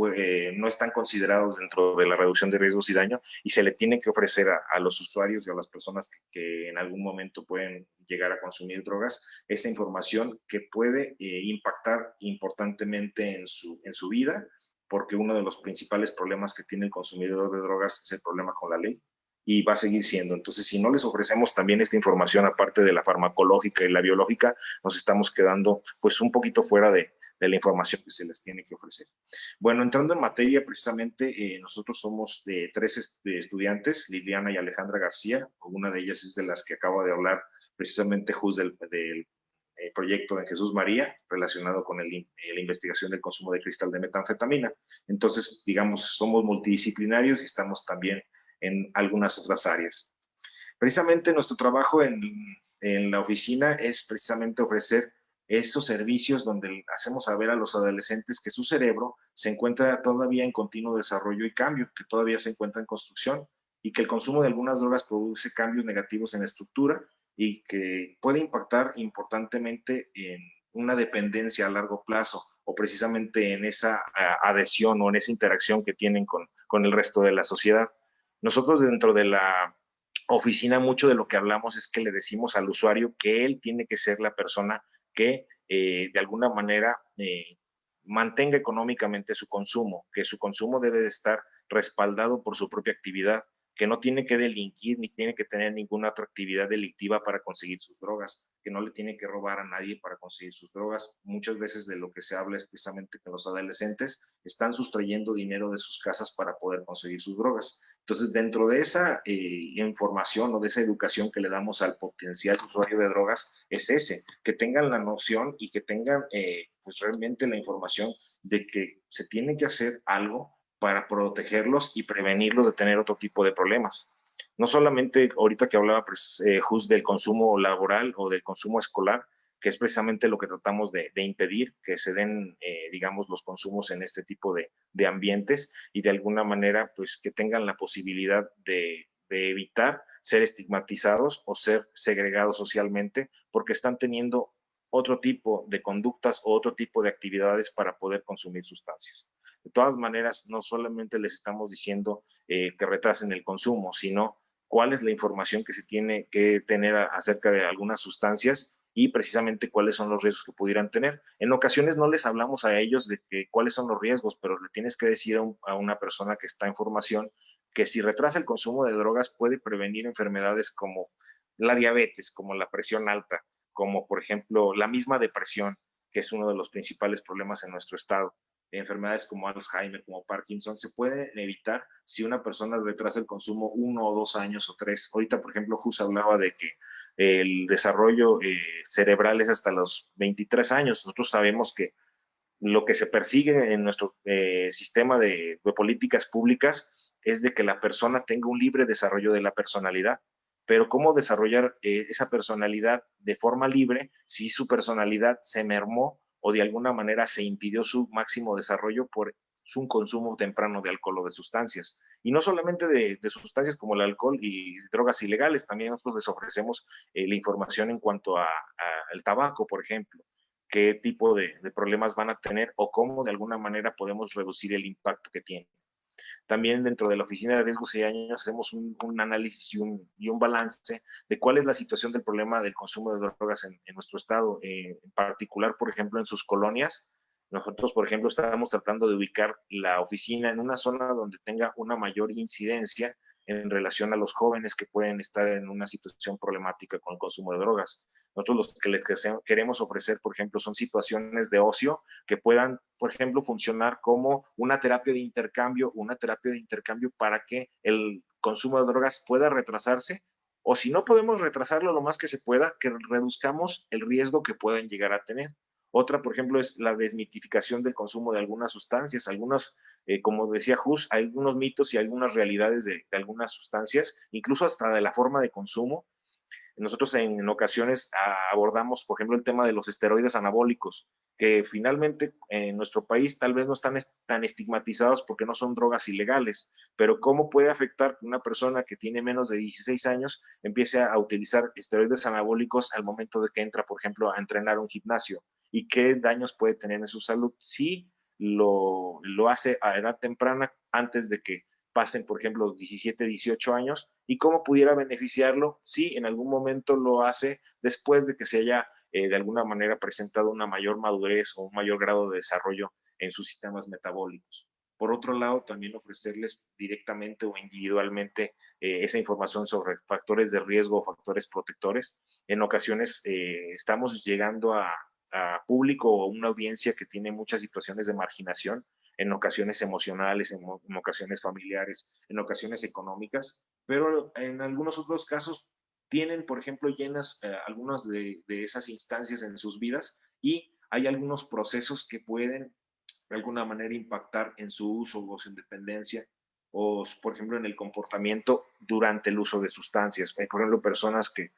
no están considerados dentro de la reducción de riesgos y daño, y se le tiene que ofrecer a los usuarios y a las personas que en algún momento pueden llegar a consumir drogas, esa información que puede impactar importantemente en su vida, porque uno de los principales problemas que tiene el consumidor de drogas es el problema con la ley y va a seguir siendo. Entonces, si no les ofrecemos también esta información, aparte de la farmacológica y la biológica, nos estamos quedando pues un poquito fuera de la información que se les tiene que ofrecer. Bueno, entrando en materia, precisamente nosotros somos tres estudiantes, Liliana y Alejandra García, una de ellas es de las que acaba de hablar precisamente Jus del proyecto de Jesús María relacionado con la investigación del consumo de cristal de metanfetamina. Entonces, digamos, somos multidisciplinarios y estamos también en algunas otras áreas. Precisamente nuestro trabajo en la oficina es precisamente ofrecer esos servicios donde hacemos saber a los adolescentes que su cerebro se encuentra todavía en continuo desarrollo y cambio, que todavía se encuentra en construcción y que el consumo de algunas drogas produce cambios negativos en la estructura y que puede impactar importantemente en una dependencia a largo plazo o precisamente en esa adhesión o en esa interacción que tienen con el resto de la sociedad. Nosotros dentro de la oficina mucho de lo que hablamos es que le decimos al usuario que él tiene que ser la persona que de alguna manera mantenga económicamente su consumo, que su consumo debe de estar respaldado por su propia actividad, que no tiene que delinquir ni tiene que tener ninguna otra actividad delictiva para conseguir sus drogas, que no le tiene que robar a nadie para conseguir sus drogas. Muchas veces de lo que se habla es precisamente que los adolescentes están sustrayendo dinero de sus casas para poder conseguir sus drogas. Entonces, dentro de esa información o de esa educación que le damos al potencial usuario de drogas, es ese, que tengan la noción y que tengan pues realmente la información de que se tiene que hacer algo para protegerlos y prevenirlos de tener otro tipo de problemas. No solamente ahorita que hablaba pues, Jus del consumo laboral o del consumo escolar, que es precisamente lo que tratamos de impedir, que se den, digamos, los consumos en este tipo de ambientes y de alguna manera, pues, que tengan la posibilidad de evitar ser estigmatizados o ser segregados socialmente porque están teniendo otro tipo de conductas o otro tipo de actividades para poder consumir sustancias. De todas maneras, no solamente les estamos diciendo que retrasen el consumo, sino cuál es la información que se tiene que tener acerca de algunas sustancias y precisamente cuáles son los riesgos que pudieran tener. En ocasiones no les hablamos a ellos de cuáles son los riesgos, pero le tienes que decir a una persona que está en formación que si retrasa el consumo de drogas puede prevenir enfermedades como la diabetes, como la presión alta, como por ejemplo la misma depresión, que es uno de los principales problemas en nuestro estado. Enfermedades como Alzheimer, como Parkinson, se pueden evitar si una persona retrasa el consumo 1 o 2 años o 3. Ahorita, por ejemplo, Jus hablaba de que el desarrollo cerebral es hasta los 23 años. Nosotros sabemos que lo que se persigue en nuestro sistema de políticas públicas es de que la persona tenga un libre desarrollo de la personalidad. Pero ¿cómo desarrollar esa personalidad de forma libre si su personalidad se mermó o de alguna manera se impidió su máximo desarrollo por un consumo temprano de alcohol o de sustancias? Y no solamente de sustancias como el alcohol y drogas ilegales, también nosotros les ofrecemos la información en cuanto al tabaco, por ejemplo, qué tipo de problemas van a tener o cómo de alguna manera podemos reducir el impacto que tiene. También dentro de la Oficina de Riesgos y Daños hacemos un análisis y un balance de cuál es la situación del problema del consumo de drogas en nuestro estado, en particular, por ejemplo, en sus colonias. Nosotros, por ejemplo, estamos tratando de ubicar la oficina en una zona donde tenga una mayor incidencia en relación a los jóvenes que pueden estar en una situación problemática con el consumo de drogas. Nosotros lo que les queremos ofrecer, por ejemplo, son situaciones de ocio que puedan, por ejemplo, funcionar como una terapia de intercambio para que el consumo de drogas pueda retrasarse, o si no podemos retrasarlo lo más que se pueda, que reduzcamos el riesgo que puedan llegar a tener. Otra, por ejemplo, es la desmitificación del consumo de algunas sustancias. Algunos, como decía Jus, hay algunos mitos y algunas realidades de algunas sustancias, incluso hasta de la forma de consumo. Nosotros en ocasiones abordamos, por ejemplo, el tema de los esteroides anabólicos, que finalmente en nuestro país tal vez no están tan estigmatizados porque no son drogas ilegales, pero cómo puede afectar que una persona que tiene menos de 16 años empiece a utilizar esteroides anabólicos al momento de que entra, por ejemplo, a entrenar a un gimnasio, y qué daños puede tener en su salud si lo hace a edad temprana antes de que pasen, por ejemplo, 17, 18 años, y cómo pudiera beneficiarlo si en algún momento lo hace después de que se haya de alguna manera presentado una mayor madurez o un mayor grado de desarrollo en sus sistemas metabólicos. Por otro lado, también ofrecerles directamente o individualmente esa información sobre factores de riesgo o factores protectores. En ocasiones estamos llegando a público o una audiencia que tiene muchas situaciones de marginación, en ocasiones emocionales, en ocasiones familiares, en ocasiones económicas, pero en algunos otros casos tienen, por ejemplo, llenas algunas de esas instancias en sus vidas, y hay algunos procesos que pueden de alguna manera impactar en su uso o su independencia, o por ejemplo en el comportamiento durante el uso de sustancias. Hay, por ejemplo, personas que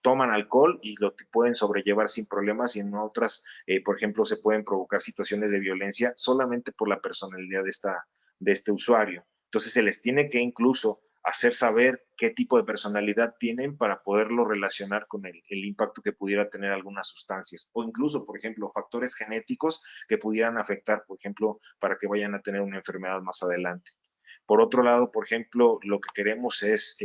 toman alcohol y lo pueden sobrellevar sin problemas, y en otras, por ejemplo, se pueden provocar situaciones de violencia solamente por la personalidad de este usuario. Entonces se les tiene que incluso hacer saber qué tipo de personalidad tienen para poderlo relacionar con el impacto que pudiera tener algunas sustancias, o incluso, por ejemplo, factores genéticos que pudieran afectar, por ejemplo, para que vayan a tener una enfermedad más adelante. Por otro lado, por ejemplo, lo que queremos es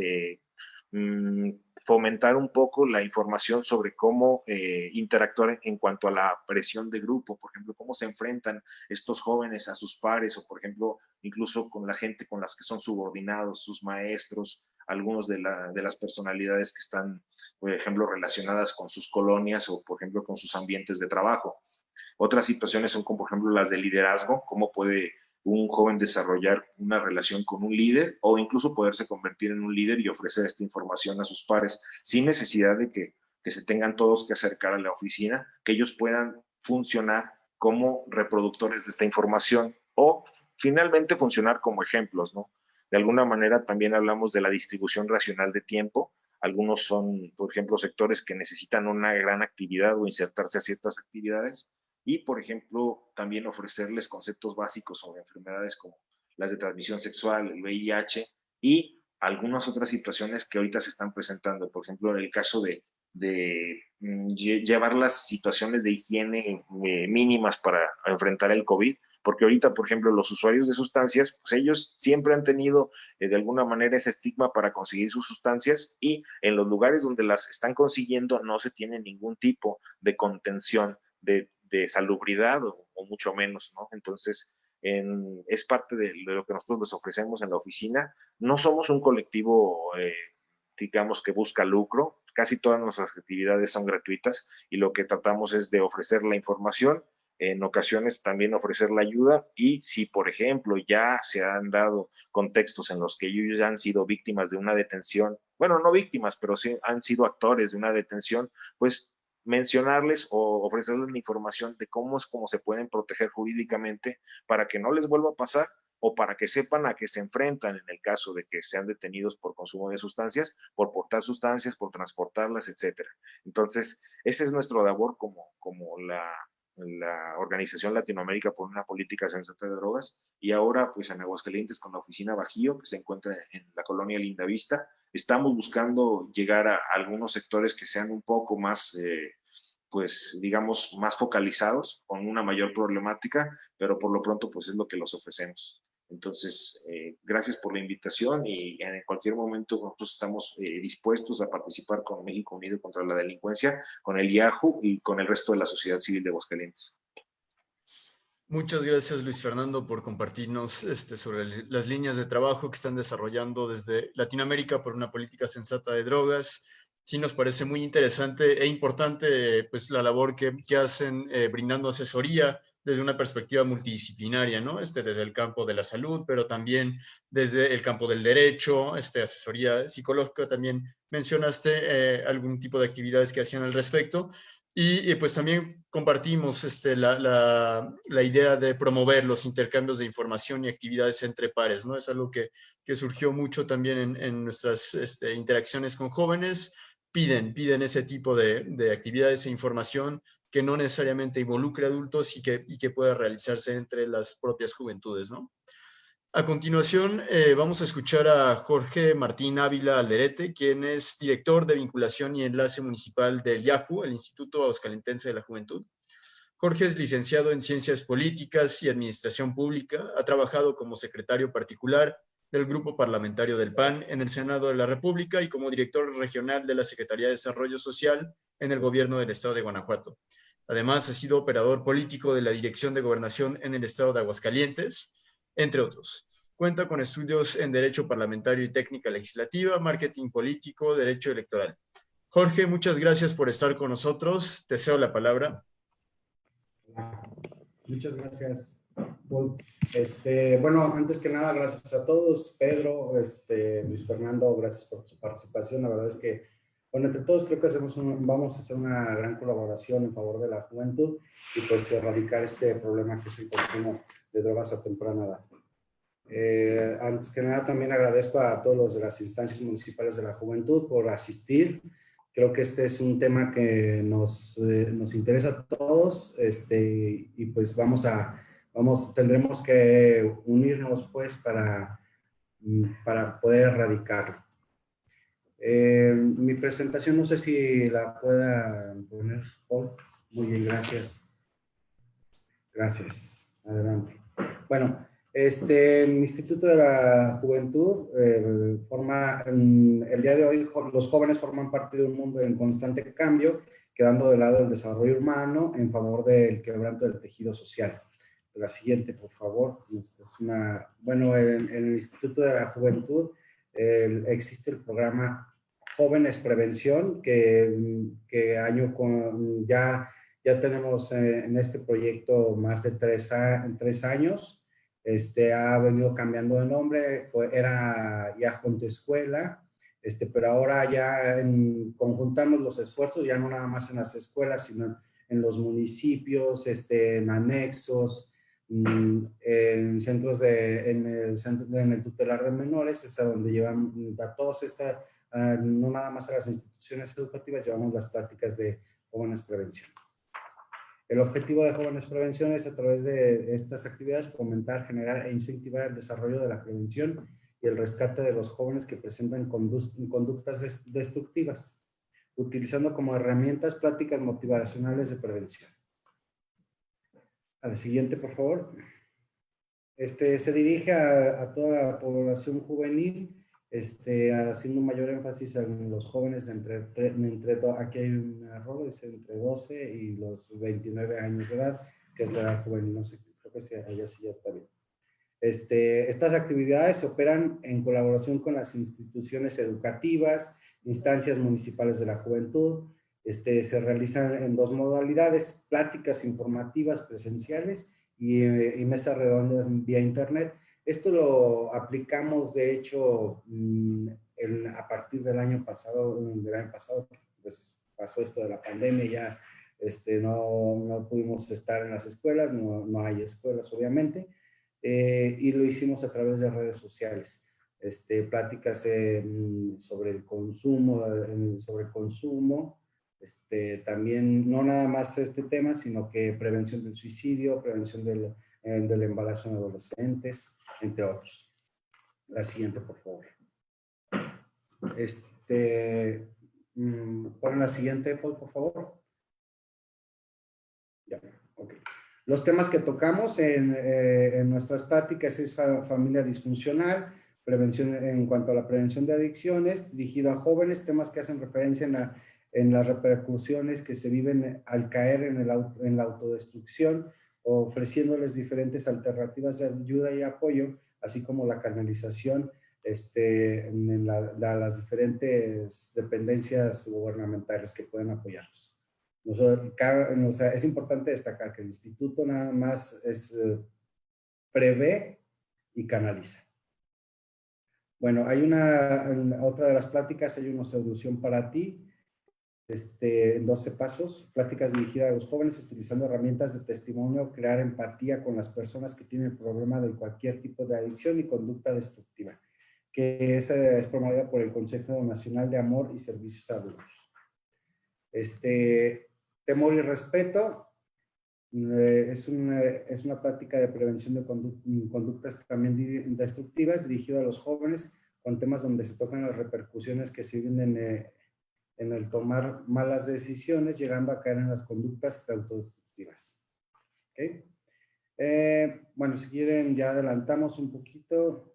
fomentar un poco la información sobre cómo interactuar en cuanto a la presión de grupo, por ejemplo, cómo se enfrentan estos jóvenes a sus pares, o por ejemplo, incluso con la gente con las que son subordinados, sus maestros, algunos de las personalidades que están, por ejemplo, relacionadas con sus colonias o, por ejemplo, con sus ambientes de trabajo. Otras situaciones son como, por ejemplo, las de liderazgo, cómo puede un joven desarrollar una relación con un líder, o incluso poderse convertir en un líder y ofrecer esta información a sus pares sin necesidad de que se tengan todos que acercar a la oficina, que ellos puedan funcionar como reproductores de esta información o finalmente funcionar como ejemplos, ¿no? De alguna manera también hablamos de la distribución racional de tiempo. Algunos son, por ejemplo, sectores que necesitan una gran actividad o insertarse a ciertas actividades, y, por ejemplo, también ofrecerles conceptos básicos sobre enfermedades como las de transmisión sexual, el VIH y algunas otras situaciones que ahorita se están presentando. Por ejemplo, en el caso de llevar las situaciones de higiene mínimas para enfrentar el COVID, porque ahorita, por ejemplo, los usuarios de sustancias, pues ellos siempre han tenido de alguna manera ese estigma para conseguir sus sustancias, y en los lugares donde las están consiguiendo no se tiene ningún tipo de contención de salubridad o mucho menos, ¿no? Entonces, es parte de lo que nosotros les ofrecemos en la oficina. No somos un colectivo, digamos, que busca lucro. Casi todas nuestras actividades son gratuitas y lo que tratamos es de ofrecer la información, en ocasiones también ofrecer la ayuda, y si, por ejemplo, ya se han dado contextos en los que ellos ya han sido víctimas de una detención, bueno, no víctimas, pero sí han sido actores de una detención, pues mencionarles o ofrecerles la información de cómo se pueden proteger jurídicamente para que no les vuelva a pasar, o para que sepan a qué se enfrentan en el caso de que sean detenidos por consumo de sustancias, por portar sustancias, por transportarlas, etcétera. Entonces, ese es nuestro labor como la Organización Latinoamérica por una Política Sensata de Drogas, y ahora pues en Aguascalientes con la oficina Bajío, que se encuentra en la colonia Lindavista. Estamos buscando llegar a algunos sectores que sean un poco más, pues digamos, más focalizados, con una mayor problemática, pero por lo pronto pues es lo que los ofrecemos. Entonces, gracias por la invitación, y en cualquier momento nosotros estamos dispuestos a participar con México Unido contra la Delincuencia, con el IAJU y con el resto de la sociedad civil de Aguascalientes. Muchas gracias, Luis Fernando, por compartirnos sobre las líneas de trabajo que están desarrollando desde Latinoamérica por una política sensata de drogas. Sí, nos parece muy interesante e importante pues, la labor que hacen brindando asesoría desde una perspectiva multidisciplinaria, ¿no? Desde el campo de la salud, pero también desde el campo del derecho, asesoría psicológica. También mencionaste algún tipo de actividades que hacían al respecto. Y pues también compartimos la idea de promover los intercambios de información y actividades entre pares, ¿no? Es algo que surgió mucho también en nuestras interacciones con jóvenes. Piden ese tipo de actividades e información que no necesariamente involucre adultos y que pueda realizarse entre las propias juventudes, ¿no? A continuación, vamos a escuchar a Jorge Martín Ávila Alderete, quien es director de vinculación y enlace municipal del IAJU, el Instituto Aguascalentense de la Juventud. Jorge es licenciado en Ciencias Políticas y Administración Pública, ha trabajado como secretario particular del Grupo Parlamentario del PAN en el Senado de la República y como director regional de la Secretaría de Desarrollo Social en el Gobierno del Estado de Guanajuato. Además, ha sido operador político de la Dirección de Gobernación en el Estado de Aguascalientes, entre otros. Cuenta con estudios en Derecho Parlamentario y Técnica Legislativa, Marketing Político, Derecho Electoral. Jorge, muchas gracias por estar con nosotros. Te cedo la palabra. Muchas gracias, Paul. Bueno, antes que nada, gracias a todos. Pedro, Luis Fernando, gracias por su participación. La verdad es que, bueno, entre todos creo que vamos a hacer una gran colaboración en favor de la juventud y pues erradicar este problema que es el consumo de drogas a temprana edad. Antes que nada, también agradezco a todos los de las instancias municipales de la juventud por asistir. Creo que este es un tema que nos interesa a todos, y pues tendremos que unirnos pues para poder erradicarlo. Mi presentación no sé si la pueda poner, Paul. Muy bien, gracias. Gracias. Adelante. Bueno, el Instituto de la Juventud el día de hoy los jóvenes forman parte de un mundo en constante cambio, quedando de lado el desarrollo humano en favor del quebranto del tejido social. La siguiente, por favor. Bueno, en el Instituto de la Juventud existe el programa Jóvenes Prevención, que ya tenemos en este proyecto más de 3 años. Ha venido cambiando de nombre, era ya junto a escuela, pero ahora ya conjuntamos los esfuerzos, ya no nada más en las escuelas, sino en los municipios, en anexos, en centros en el tutelar de menores, es a donde llevan a todos no nada más a las instituciones educativas, llevamos las prácticas de Jóvenes Prevención. El objetivo de Jóvenes Prevención es, a través de estas actividades, fomentar, generar e incentivar el desarrollo de la prevención y el rescate de los jóvenes que presentan conductas destructivas, utilizando como herramientas prácticas motivacionales de prevención. A la siguiente, por favor. Se dirige a toda la población juvenil, haciendo un mayor énfasis en los jóvenes aquí hay un error, es entre 12 y los 29 años de edad, que es la edad juvenil, no sé, creo que allá sí ya está bien. Estas actividades se operan en colaboración con las instituciones educativas, instancias municipales de la juventud. Se realizan en dos modalidades: pláticas informativas presenciales y mesas redondas vía internet. Esto lo aplicamos, de hecho, a partir del año pasado, pues pasó esto de la pandemia, ya no pudimos estar en las escuelas, no hay escuelas, obviamente. Y lo hicimos a través de redes sociales. Pláticas sobre el consumo, también no nada más este tema, sino que prevención del suicidio, prevención del embarazo en adolescentes, entre otros. La siguiente, por favor. Pon la siguiente, Paul, por favor. Ya, ok. Los temas que tocamos en nuestras pláticas es familia disfuncional, prevención en cuanto a la prevención de adicciones, dirigido a jóvenes, temas que hacen referencia en las repercusiones que se viven al caer en la autodestrucción, ofreciéndoles diferentes alternativas de ayuda y apoyo, así como la canalización en las diferentes dependencias gubernamentales que pueden apoyarlos. Es importante destacar que el instituto nada más prevé y canaliza. Bueno, hay otra de las pláticas, hay una solución para ti, en 12 pasos, pláticas dirigidas a los jóvenes utilizando herramientas de testimonio, crear empatía con las personas que tienen problema de cualquier tipo de adicción y conducta destructiva, que es promovida por el Consejo Nacional de Amor y Servicios Adultos. Temor y respeto es una práctica de prevención de conductas también destructivas dirigido a los jóvenes, con temas donde se tocan las repercusiones que se viven en el tomar malas decisiones, llegando a caer en las conductas autodestructivas. ¿Okay? Bueno, si quieren ya adelantamos un poquito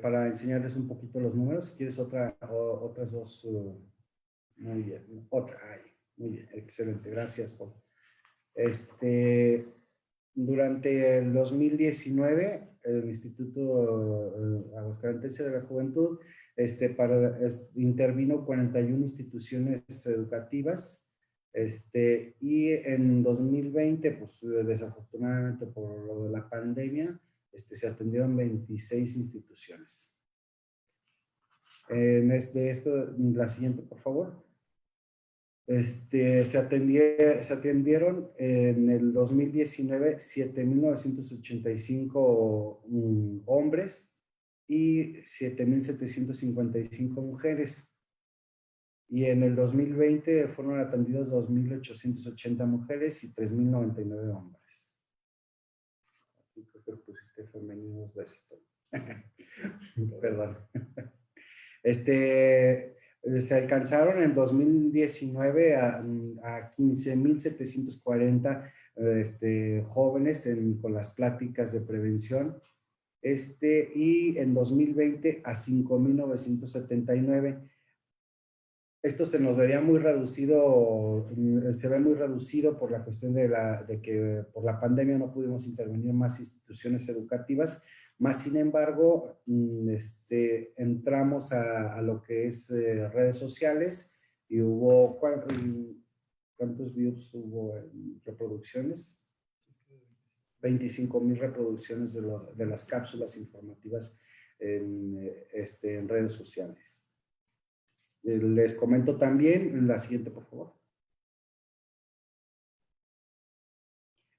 para enseñarles un poquito los números. Si quieres otras dos. Muy bien. Muy bien. Excelente. Gracias, Paul. Durante el 2019, el Instituto Aguascalentense de la Juventud intervino 41 instituciones educativas, y en 2020, pues desafortunadamente por lo de la pandemia, se atendieron 26 instituciones. La siguiente, por favor. Se atendieron en el 2019 7,985 hombres y 7,755 mujeres. Y en el 2020 fueron atendidos 2,880 mujeres y 3,099 hombres. Aquí creo que pusiste femenino dos veces. Perdón. Se alcanzaron en 2019 a 15,740 jóvenes con las pláticas de prevención, y en 2020 a 5,979. Esto se nos vería muy reducido, se ve muy reducido por la cuestión de que por la pandemia no pudimos intervenir en más instituciones educativas. Más sin embargo, entramos a lo que es redes sociales y hubo, ¿cuántos views hubo en reproducciones? 25,000 reproducciones de las cápsulas informativas en redes sociales. Les comento también, la siguiente, por favor.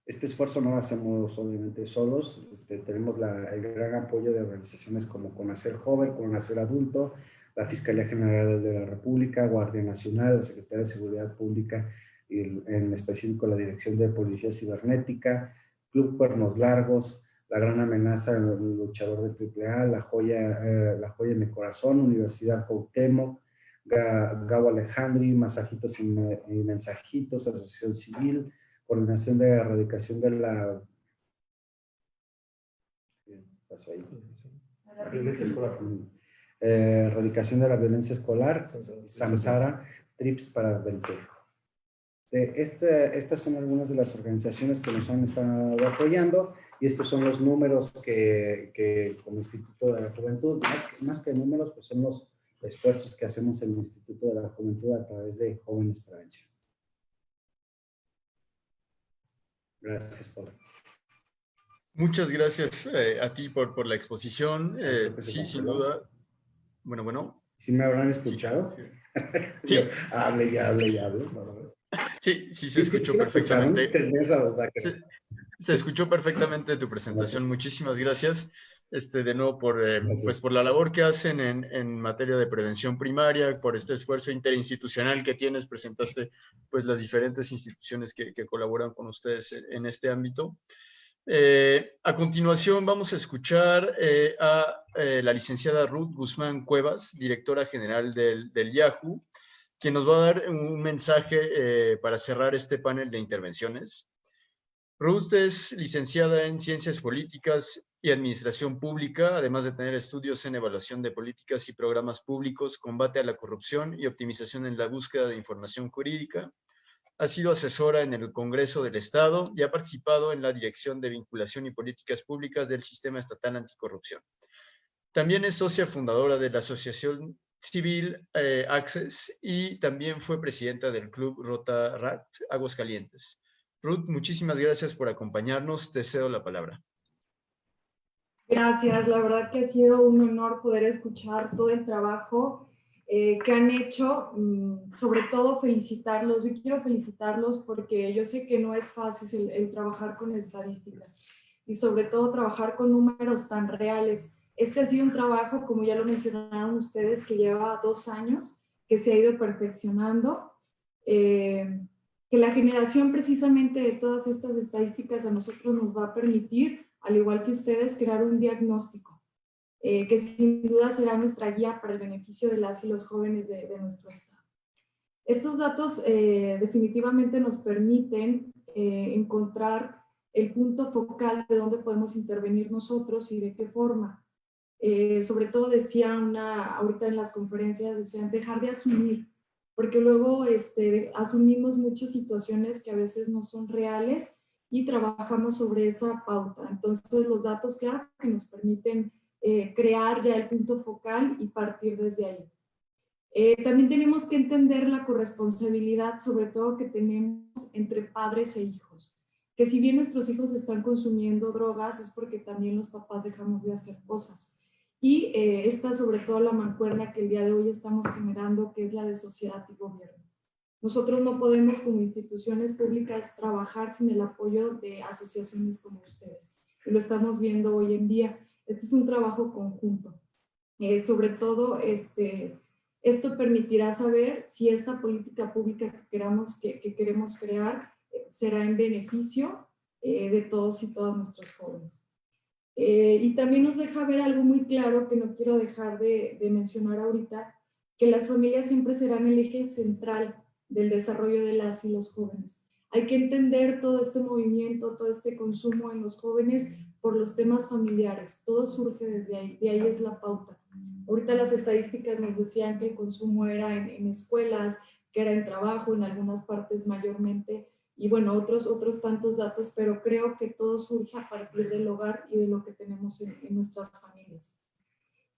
Este esfuerzo no lo hacemos obviamente solos, tenemos el gran apoyo de organizaciones como Conacer Joven, Conacer Adulto, la Fiscalía General de la República, Guardia Nacional, la Secretaría de Seguridad Pública, y en específico la Dirección de Policía Cibernética, Club Cuernos Largos, La Gran Amenaza, el Luchador de AAA, La Joya en mi Corazón, Universidad Cuauhtémoc, Gabo Alejandri, Masajitos y Mensajitos, Asociación Civil, coordinación de erradicación de la... ¿Qué pasó ahí? Erradicación de la violencia escolar, Samsara, TRIPS para 20. Estas son algunas de las organizaciones que nos han estado apoyando y estos son los números que como Instituto de la Juventud, más que números, pues son los esfuerzos que hacemos en el Instituto de la Juventud a través de Jóvenes Prevención. Gracias, Pablo. Muchas gracias a ti por la exposición. Sí, sin duda. Bueno. ¿Sí me habrán escuchado? Sí. Hable. Sí, se escuchó perfectamente. Se escuchó perfectamente tu presentación. Muchísimas gracias de nuevo por la labor que hacen en materia de prevención primaria, por este esfuerzo interinstitucional que tienes. Presentaste pues las diferentes instituciones que colaboran con ustedes en este ámbito. A continuación vamos a escuchar a la licenciada Ruth Guzmán Cuevas, directora general del YAJU, quien nos va a dar un mensaje para cerrar este panel de intervenciones. Ruth es licenciada en Ciencias Políticas y Administración Pública, además de tener estudios en evaluación de políticas y programas públicos, combate a la corrupción y optimización en la búsqueda de información jurídica. Ha sido asesora en el Congreso del Estado y ha participado en la Dirección de Vinculación y Políticas Públicas del Sistema Estatal Anticorrupción. También es socia fundadora de la Asociación Civil Access y también fue presidenta del Club Rotaract Aguascalientes. Ruth, muchísimas gracias por acompañarnos. Te cedo la palabra. Gracias, la verdad que ha sido un honor poder escuchar todo el trabajo que han hecho, sobre todo felicitarlos. Yo quiero felicitarlos porque yo sé que no es fácil el trabajar con estadísticas y sobre todo trabajar con números tan reales. Este ha sido un trabajo, como ya lo mencionaron ustedes, que lleva 2 años, que se ha ido perfeccionando, que la generación precisamente de todas estas estadísticas a nosotros nos va a permitir, al igual que ustedes, crear un diagnóstico que sin duda será nuestra guía para el beneficio de las y los jóvenes de nuestro estado. Estos datos definitivamente nos permiten encontrar el punto focal de dónde podemos intervenir nosotros y de qué forma. Sobre todo decían ahorita en las conferencias, decían dejar de asumir, porque luego asumimos muchas situaciones que a veces no son reales y trabajamos sobre esa pauta. Entonces los datos, claro, que nos permiten crear ya el punto focal y partir desde ahí. También tenemos que entender la corresponsabilidad, sobre todo que tenemos entre padres e hijos, que si bien nuestros hijos están consumiendo drogas es porque también los papás dejamos de hacer cosas. Y esta sobre todo la mancuerna que el día de hoy estamos generando, que es la de sociedad y gobierno. Nosotros no podemos como instituciones públicas trabajar sin el apoyo de asociaciones como ustedes. Y lo estamos viendo hoy en día. Este es un trabajo conjunto. Sobre todo, esto permitirá saber si esta política pública que queremos crear será en beneficio de todos y todas nuestros jóvenes. Y también nos deja ver algo muy claro que no quiero dejar de mencionar ahorita, que las familias siempre serán el eje central del desarrollo de las y los jóvenes. Hay que entender todo este movimiento, todo este consumo en los jóvenes por los temas familiares. Todo surge desde ahí, de ahí es la pauta. Ahorita las estadísticas nos decían que el consumo era en escuelas, que era en trabajo, en algunas partes mayormente, y bueno, otros tantos datos, pero creo que todo surge a partir del hogar y de lo que tenemos en nuestras familias.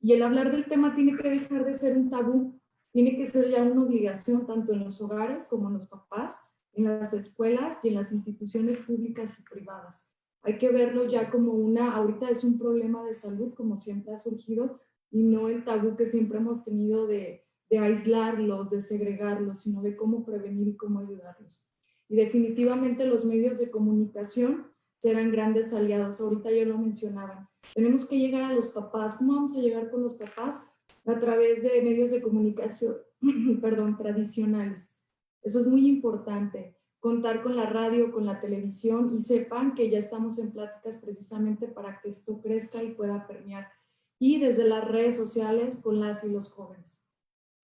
Y el hablar del tema tiene que dejar de ser un tabú, tiene que ser ya una obligación tanto en los hogares como en los papás, en las escuelas y en las instituciones públicas y privadas. Hay que verlo ya como ahorita es un problema de salud, como siempre ha surgido, y no el tabú que siempre hemos tenido de aislarlos, de segregarlos, sino de cómo prevenir y cómo ayudarlos. Y definitivamente los medios de comunicación serán grandes aliados. Ahorita yo lo mencionaba. Tenemos que llegar a los papás. ¿Cómo vamos a llegar con los papás? A través de medios de comunicación, tradicionales. Eso es muy importante. Contar con la radio, con la televisión, y sepan que ya estamos en pláticas precisamente para que esto crezca y pueda permear. Y desde las redes sociales con las y los jóvenes.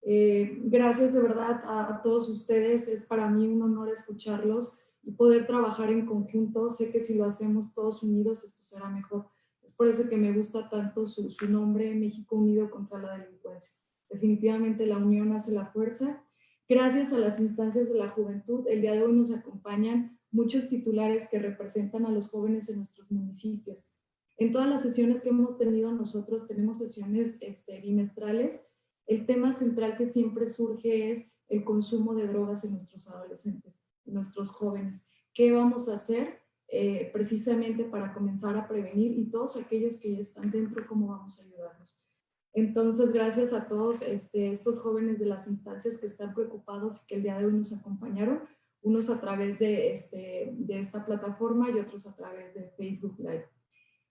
Gracias de verdad a todos ustedes. Es para mí un honor escucharlos y poder trabajar en conjunto. Sé que si lo hacemos todos unidos, esto será mejor. Es por eso que me gusta tanto su nombre, México Unido contra la Delincuencia. Definitivamente la unión hace la fuerza. Gracias a las instancias de la juventud, el día de hoy nos acompañan muchos titulares que representan a los jóvenes en nuestros municipios. En todas las sesiones que hemos tenido nosotros, tenemos sesiones bimestrales. El tema central que siempre surge es el consumo de drogas en nuestros adolescentes, en nuestros jóvenes. ¿Qué vamos a hacer precisamente para comenzar a prevenir? Y todos aquellos que ya están dentro, ¿cómo vamos a ayudarlos? Entonces, gracias a todos estos jóvenes de las instancias que están preocupados y que el día de hoy nos acompañaron, unos a través de esta plataforma y otros a través de Facebook Live.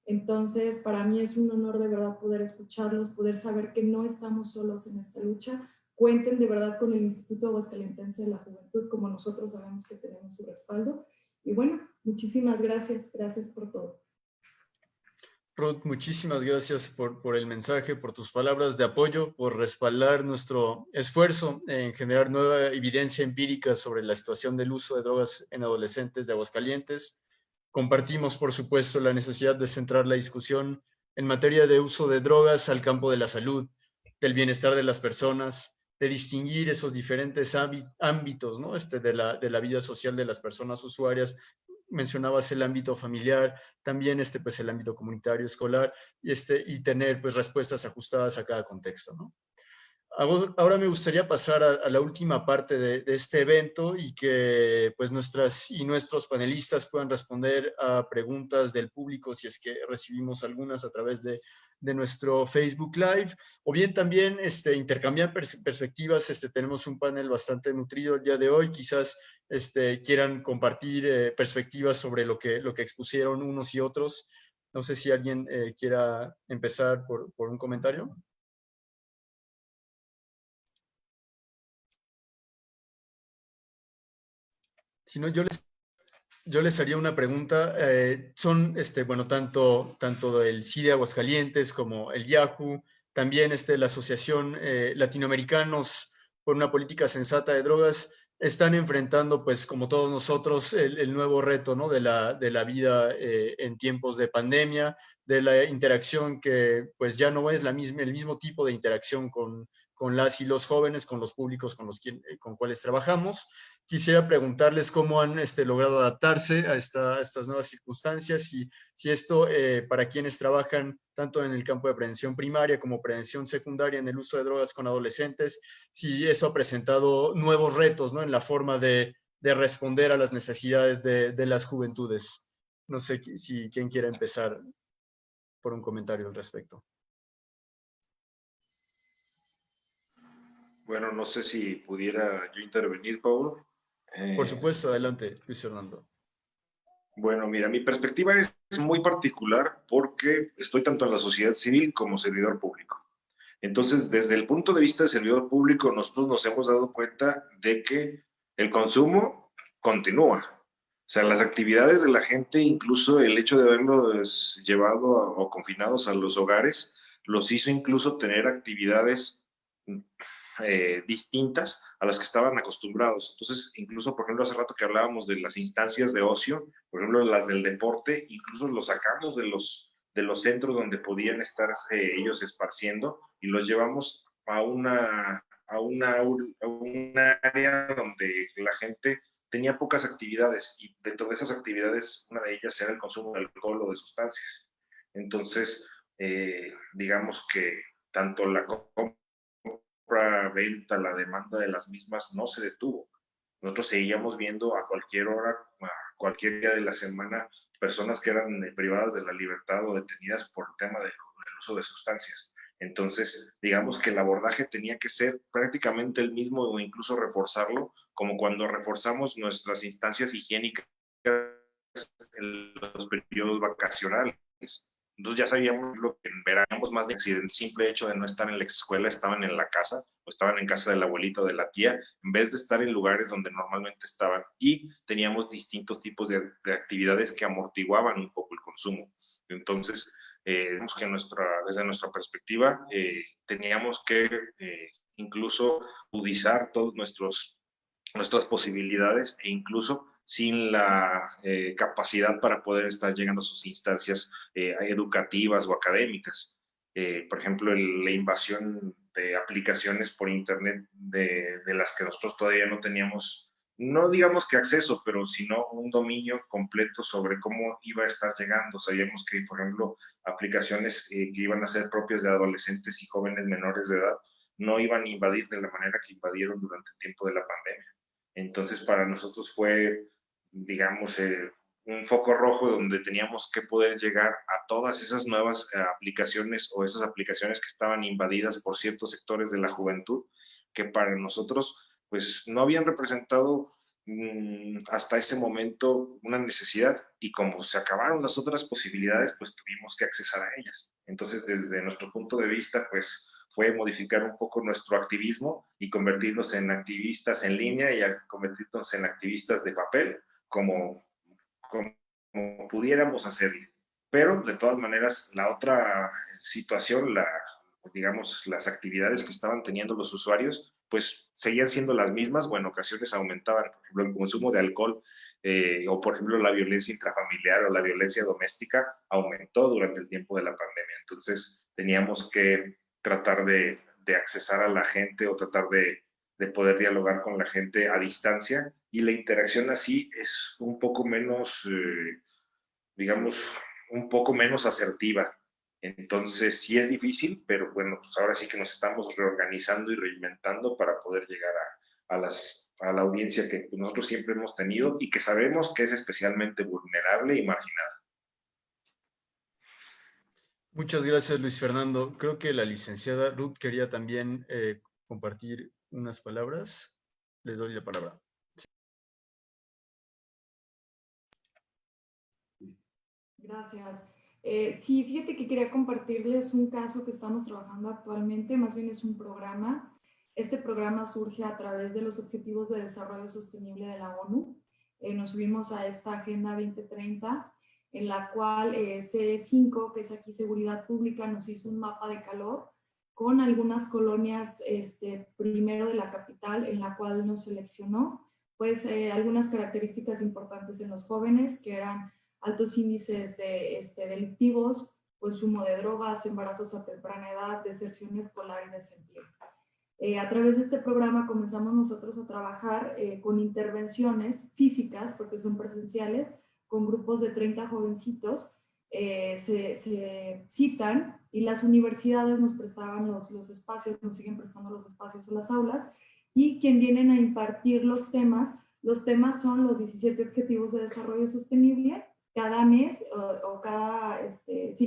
Entonces, para mí es un honor de verdad poder escucharlos, poder saber que no estamos solos en esta lucha. Cuenten de verdad con el Instituto Aguascalientense de la Juventud, como nosotros sabemos que tenemos su respaldo. Y bueno, muchísimas gracias. Gracias por todo. Ruth, muchísimas gracias por el mensaje, por tus palabras de apoyo, por respaldar nuestro esfuerzo en generar nueva evidencia empírica sobre la situación del uso de drogas en adolescentes de Aguascalientes. Compartimos, por supuesto, la necesidad de centrar la discusión en materia de uso de drogas al campo de la salud, del bienestar de las personas, de distinguir esos diferentes ámbitos, ¿no? de la vida social de las personas usuarias. Mencionabas el ámbito familiar, también pues el ámbito comunitario, escolar, y tener pues respuestas ajustadas a cada contexto, ¿no? Ahora me gustaría pasar a la última parte de este evento y que pues nuestros panelistas puedan responder a preguntas del público, si es que recibimos algunas a través de nuestro Facebook Live, o bien también intercambiar perspectivas. Tenemos un panel bastante nutrido el día de hoy, quizás quieran compartir perspectivas sobre lo que expusieron unos y otros. No sé si alguien quiera empezar por un comentario. Si no, yo les haría una pregunta. Bueno, tanto el CIDE Aguascalientes como el YAHU, también la Asociación Latinoamericanos por una Política Sensata de Drogas, están enfrentando, pues como todos nosotros, el nuevo reto, ¿no? de la vida en tiempos de pandemia, de la interacción que pues ya no es el mismo tipo de interacción con las y los jóvenes, con los públicos con cuales trabajamos. Quisiera preguntarles cómo han logrado adaptarse a estas nuevas circunstancias y si esto, para quienes trabajan tanto en el campo de prevención primaria como prevención secundaria en el uso de drogas con adolescentes, si eso ha presentado nuevos retos, ¿no? En la forma de responder a las necesidades de las juventudes. No sé si quién quiere empezar por un comentario al respecto. Bueno, no sé si pudiera yo intervenir, Paul. Por supuesto, adelante, Luis Fernando. Bueno, mira, mi perspectiva es muy particular porque estoy tanto en la sociedad civil como servidor público. Entonces, desde el punto de vista de servidor público, nosotros nos hemos dado cuenta de que el consumo continúa. O sea, las actividades de la gente, incluso el hecho de haberlos llevado o confinados a los hogares, los hizo incluso tener actividades distintas a las que estaban acostumbrados. Entonces, incluso, por ejemplo, hace rato que hablábamos de las instancias de ocio, por ejemplo, las del deporte, incluso los sacamos de los centros donde podían estar ellos esparciendo y los llevamos a un área donde la gente tenía pocas actividades y dentro de esas actividades una de ellas era el consumo de alcohol o de sustancias. Entonces, digamos que tanto la venta, la demanda de las mismas no se detuvo. Nosotros seguíamos viendo a cualquier hora, a cualquier día de la semana, personas que eran privadas de la libertad o detenidas por el tema del uso de sustancias. Entonces, digamos que el abordaje tenía que ser prácticamente el mismo o incluso reforzarlo, como cuando reforzamos nuestras instancias higiénicas en los periodos vacacionales. Entonces ya sabíamos lo que veríamos más de el simple hecho de no estar en la escuela, estaban en la casa o estaban en casa del abuelito o de la tía, en vez de estar en lugares donde normalmente estaban, y teníamos distintos tipos de actividades que amortiguaban un poco el consumo. Entonces, vemos que desde nuestra perspectiva teníamos que incluso agudizar todos nuestros nuestras posibilidades e incluso sin la capacidad para poder estar llegando a sus instancias educativas o académicas. Por ejemplo, la invasión de aplicaciones por Internet de las que nosotros todavía no teníamos, no digamos que acceso, pero sino un dominio completo sobre cómo iba a estar llegando. Sabíamos que, por ejemplo, aplicaciones que iban a ser propias de adolescentes y jóvenes menores de edad no iban a invadir de la manera que invadieron durante el tiempo de la pandemia. Entonces, para nosotros fue, digamos, un foco rojo donde teníamos que poder llegar a todas esas nuevas aplicaciones o esas aplicaciones que estaban invadidas por ciertos sectores de la juventud, que para nosotros, pues, no habían representado hasta ese momento una necesidad, y como se acabaron las otras posibilidades, pues tuvimos que accesar a ellas. Entonces, desde nuestro punto de vista, pues, fue modificar un poco nuestro activismo y convertirnos en activistas en línea y a convertirnos en activistas de papel, como pudiéramos hacerlo. Pero, de todas maneras, la otra situación, digamos, las actividades que estaban teniendo los usuarios, pues seguían siendo las mismas, o en ocasiones aumentaban. Por ejemplo, el consumo de alcohol, o por ejemplo la violencia intrafamiliar o la violencia doméstica aumentó durante el tiempo de la pandemia. Entonces teníamos que tratar de accesar a la gente o tratar de poder dialogar con la gente a distancia, y la interacción así es un poco menos, digamos, un poco menos asertiva. Entonces sí es difícil, pero bueno, pues ahora sí que nos estamos reorganizando y reinventando para poder llegar a la audiencia que nosotros siempre hemos tenido y que sabemos que es especialmente vulnerable y marginada. Muchas gracias, Luis Fernando. Creo que la licenciada Ruth quería también compartir unas palabras. Les doy la palabra. Gracias. Sí, fíjate que quería compartirles un caso que estamos trabajando actualmente, más bien es un programa. Este programa surge a través de los Objetivos de Desarrollo Sostenible de la ONU. Nos subimos a esta Agenda 2030, en la cual C5, que es aquí Seguridad Pública, nos hizo un mapa de calor con algunas colonias, primero de la capital, en la cual nos seleccionó, pues algunas características importantes en los jóvenes, que eran altos índices delictivos, consumo de drogas, embarazos a temprana edad, deserción escolar y desempleo. A través de este programa comenzamos nosotros a trabajar con intervenciones físicas, porque son presenciales, con grupos de 30 jovencitos. Se citan y las universidades nos prestaban los espacios, nos siguen prestando los espacios o las aulas, y quien vienen a impartir los temas son los 17 Objetivos de Desarrollo Sostenible. Cada mes,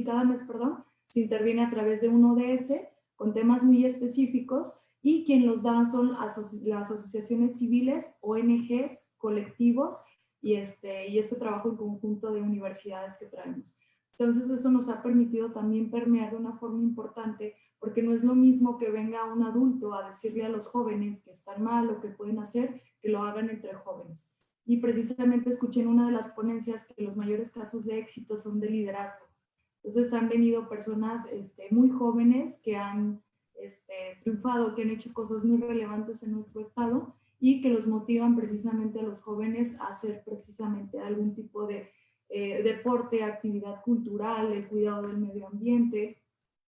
cada mes, perdón, se interviene a través de un ODS con temas muy específicos, y quien los da son las asociaciones civiles, ONGs, colectivos y este trabajo en conjunto de universidades que traemos. Entonces eso nos ha permitido también permear de una forma importante, porque no es lo mismo que venga un adulto a decirle a los jóvenes que están mal o que pueden hacer, que lo hagan entre jóvenes. Y precisamente escuché en una de las ponencias que los mayores casos de éxito son de liderazgo. Entonces han venido personas muy jóvenes que han triunfado, que han hecho cosas muy relevantes en nuestro estado y que los motivan precisamente a los jóvenes a hacer precisamente algún tipo de deporte, actividad cultural, el cuidado del medio ambiente,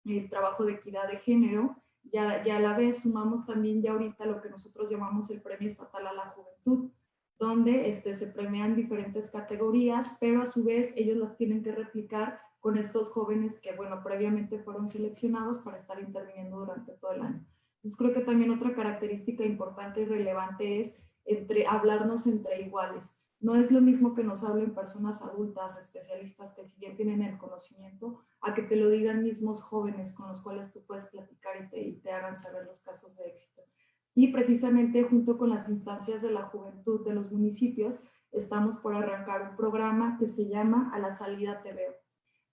el trabajo de equidad de género. Y a la vez sumamos también ya ahorita lo que nosotros llamamos el Premio Estatal a la Juventud, donde se premian diferentes categorías, pero a su vez ellos las tienen que replicar con estos jóvenes que, bueno, previamente fueron seleccionados para estar interviniendo durante todo el año. Entonces creo que también otra característica importante y relevante es hablarnos entre iguales. No es lo mismo que nos hablen personas adultas, especialistas, que si bien tienen el conocimiento, a que te lo digan mismos jóvenes con los cuales tú puedes platicar y te hagan saber los casos de éxito. Y precisamente junto con las instancias de la juventud de los municipios, estamos por arrancar un programa que se llama A la Salida Te Veo,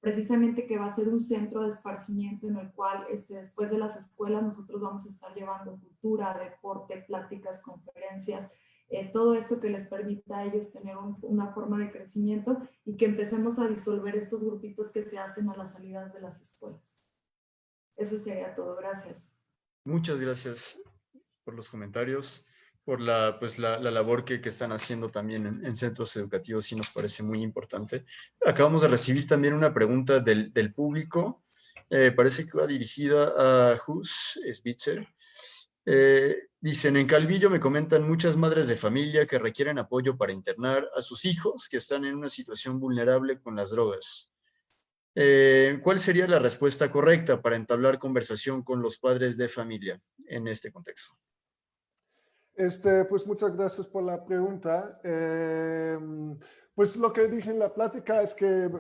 precisamente que va a ser un centro de esparcimiento en el cual después de las escuelas nosotros vamos a estar llevando cultura, deporte, pláticas, conferencias, todo esto que les permita a ellos tener una forma de crecimiento y que empecemos a disolver estos grupitos que se hacen a las salidas de las escuelas. Eso sería todo. Gracias. Muchas gracias por los comentarios. por la labor que están haciendo también en centros educativos, sí nos parece muy importante. Acabamos de recibir también una pregunta del público, parece que va dirigida a Hus Spitzer. Dicen, en Calvillo me comentan muchas madres de familia que requieren apoyo para internar a sus hijos que están en una situación vulnerable con las drogas. ¿Cuál sería la respuesta correcta para entablar conversación con los padres de familia en este contexto? Pues muchas gracias por la pregunta. Pues lo que dije en la plática es que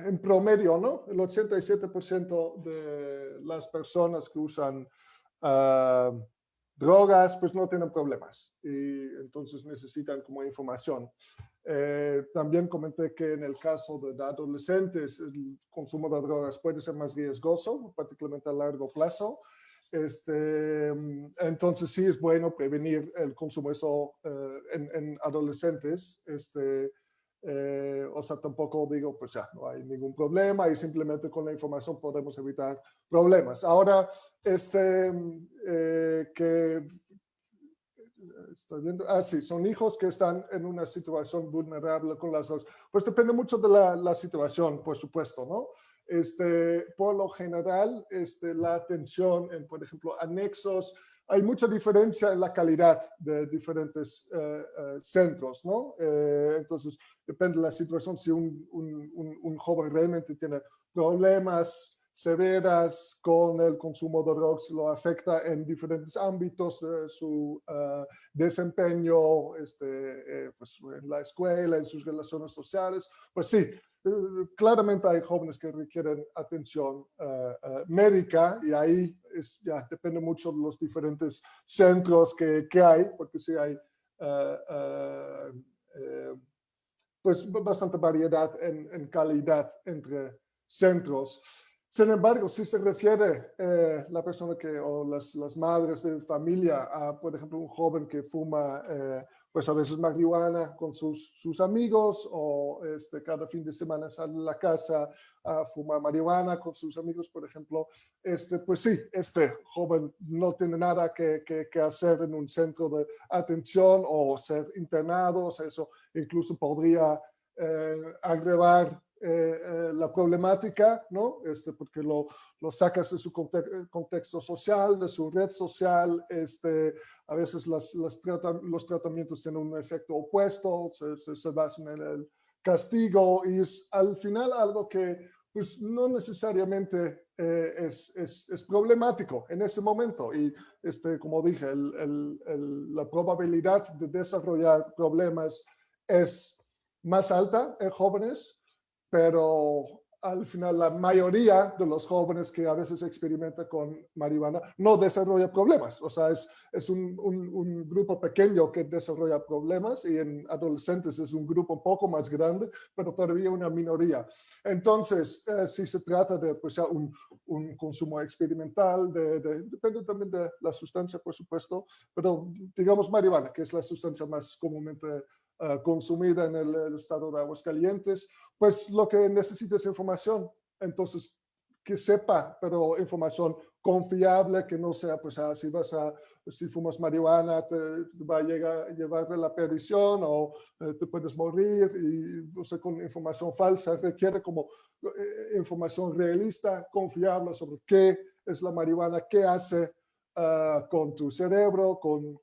en promedio, ¿no? El 87% de las personas que usan drogas, pues no tienen problemas y entonces necesitan como información. También comenté que en el caso de adolescentes, el consumo de drogas puede ser más riesgoso, particularmente a largo plazo. Entonces sí es bueno prevenir el consumo eso en adolescentes. O sea, tampoco digo, pues ya, no hay ningún problema y simplemente con la información podemos evitar problemas. Ahora, que estoy viendo, sí, son hijos que están en una situación vulnerable con las drogas. Pues depende mucho de la situación, por supuesto, ¿no? Por lo general, la atención en, por ejemplo, anexos, hay mucha diferencia en la calidad de diferentes centros, ¿no? Entonces, depende de la situación, si un joven realmente tiene problemas severas con el consumo de drogas, lo afecta en diferentes ámbitos, su desempeño pues, en la escuela, en sus relaciones sociales, pues sí, claramente hay jóvenes que requieren atención médica y ahí ya depende mucho de los diferentes centros que hay, porque sí hay pues bastante variedad en calidad entre centros. Sin embargo, si se refiere la persona o las madres de familia a, por ejemplo, un joven que fuma pues a veces marihuana con sus amigos o cada fin de semana sale a la casa a fumar marihuana con sus amigos, por ejemplo, pues sí, joven no tiene nada que hacer en un centro de atención o ser internado, o sea, eso incluso podría agravar la problemática, ¿no? Porque lo sacas de su contexto social, de su red social, a veces los tratamientos tienen un efecto opuesto, se basan en el castigo y es al final algo que pues, no necesariamente es problemático en ese momento y como dije, la probabilidad de desarrollar problemas es más alta en jóvenes, pero al final la mayoría de los jóvenes que a veces experimentan con marihuana no desarrolla problemas. O sea, es un grupo pequeño que desarrolla problemas y en adolescentes es un grupo un poco más grande, pero todavía una minoría. Entonces, si se trata de pues, ya un consumo experimental, depende también de la sustancia, por supuesto, pero digamos marihuana, que es la sustancia más comúnmente consumida en el estado de Aguascalientes, pues lo que necesita es información. Entonces, que sepa, pero información confiable, que no sea, pues, si fumas marihuana, te va a llevar a la perdición o te puedes morir, y o sea, con información falsa, requiere como información realista, confiable sobre qué es la marihuana, qué hace con tu cerebro, con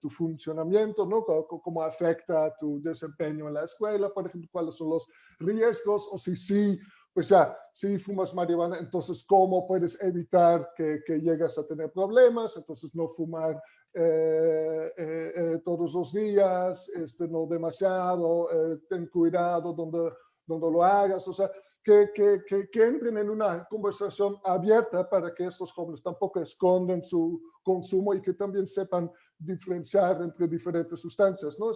tu funcionamiento, ¿no? Cómo afecta tu desempeño en la escuela, por ejemplo, cuáles son los riesgos, o si pues ya, si fumas marihuana, entonces cómo puedes evitar que llegues a tener problemas, entonces no fumar todos los días, no demasiado, ten cuidado donde lo hagas, o sea, que entren en una conversación abierta para que estos jóvenes tampoco escondan su consumo y que también sepan diferenciar entre diferentes sustancias, ¿no?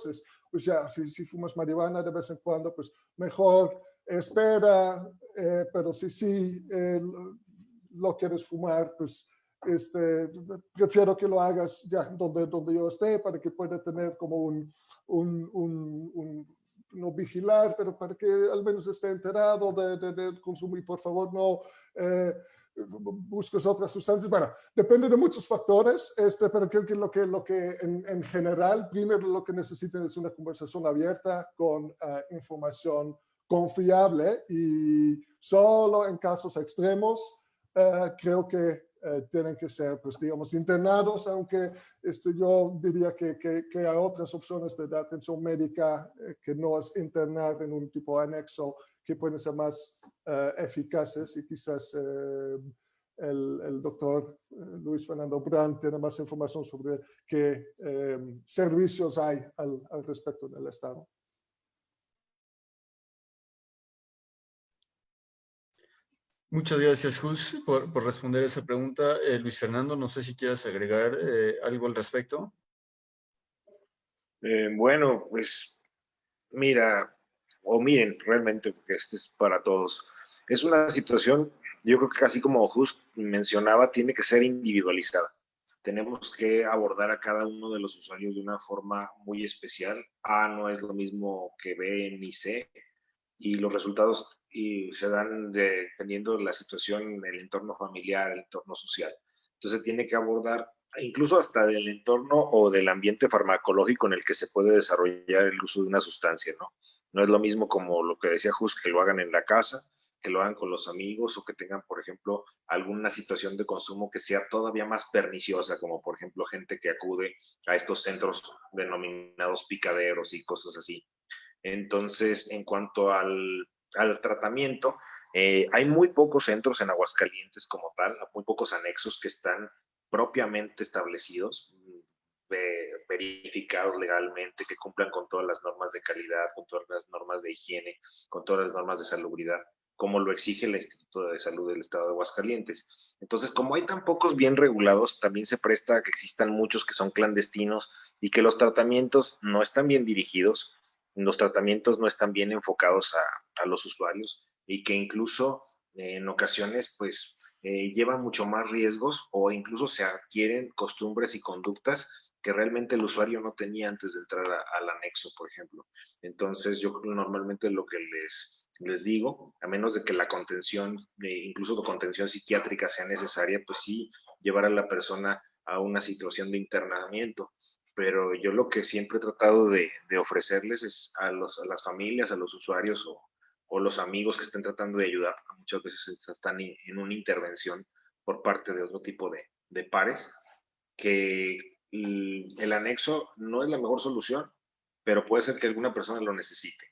Pues ya, si fumas marihuana de vez en cuando, pues mejor espera, pero si lo quieres fumar, pues prefiero que lo hagas ya donde yo esté para que pueda tener como no vigilar, pero para que al menos esté enterado del consumo y por favor no buscas otras sustancias. Bueno, depende de muchos factores, pero creo que lo que en general, primero lo que necesitan es una conversación abierta con información confiable, y solo en casos extremos creo que tienen que ser, pues digamos, internados, aunque yo diría que hay otras opciones de atención médica que no es internar en un tipo anexo, que pueden ser más eficaces, y quizás el doctor Luis Fernando Brandt tiene más información sobre qué servicios hay al respecto del Estado. Muchas gracias, Jus, por responder esa pregunta. Luis Fernando, no sé si quieras agregar algo al respecto. Bueno, pues mira, o miren, realmente, porque este es para todos. Es una situación, yo creo que así como Jus mencionaba, tiene que ser individualizada. Tenemos que abordar a cada uno de los usuarios de una forma muy especial. A no es lo mismo que B ni C, y los resultados se dan dependiendo de la situación, el entorno familiar, el entorno social. Entonces tiene que abordar incluso hasta del entorno o del ambiente farmacológico en el que se puede desarrollar el uso de una sustancia, ¿no? No es lo mismo, como lo que decía Jus, que lo hagan en la casa, que lo hagan con los amigos, o que tengan, por ejemplo, alguna situación de consumo que sea todavía más perniciosa, como por ejemplo gente que acude a estos centros denominados picaderos y cosas así. Entonces, en cuanto al tratamiento, hay muy pocos centros en Aguascalientes como tal, muy pocos anexos que están propiamente establecidos, verificados legalmente, que cumplan con todas las normas de calidad, con todas las normas de higiene, con todas las normas de salubridad, como lo exige el Instituto de Salud del Estado de Aguascalientes. Entonces, como hay tan pocos bien regulados, también se presta a que existan muchos que son clandestinos, y que los tratamientos no están bien dirigidos, los tratamientos no están bien enfocados a los usuarios, y que incluso en ocasiones pues llevan mucho más riesgos, o incluso se adquieren costumbres y conductas que realmente el usuario no tenía antes de entrar al anexo, por ejemplo. Entonces yo normalmente lo que les digo, a menos de que la contención, incluso la contención psiquiátrica sea necesaria, pues sí, llevar a la persona a una situación de internamiento. Pero yo lo que siempre he tratado de ofrecerles es a las familias, a los usuarios o los amigos que estén tratando de ayudar, porque muchas veces están en una intervención por parte de otro tipo de pares, que el anexo no es la mejor solución, pero puede ser que alguna persona lo necesite.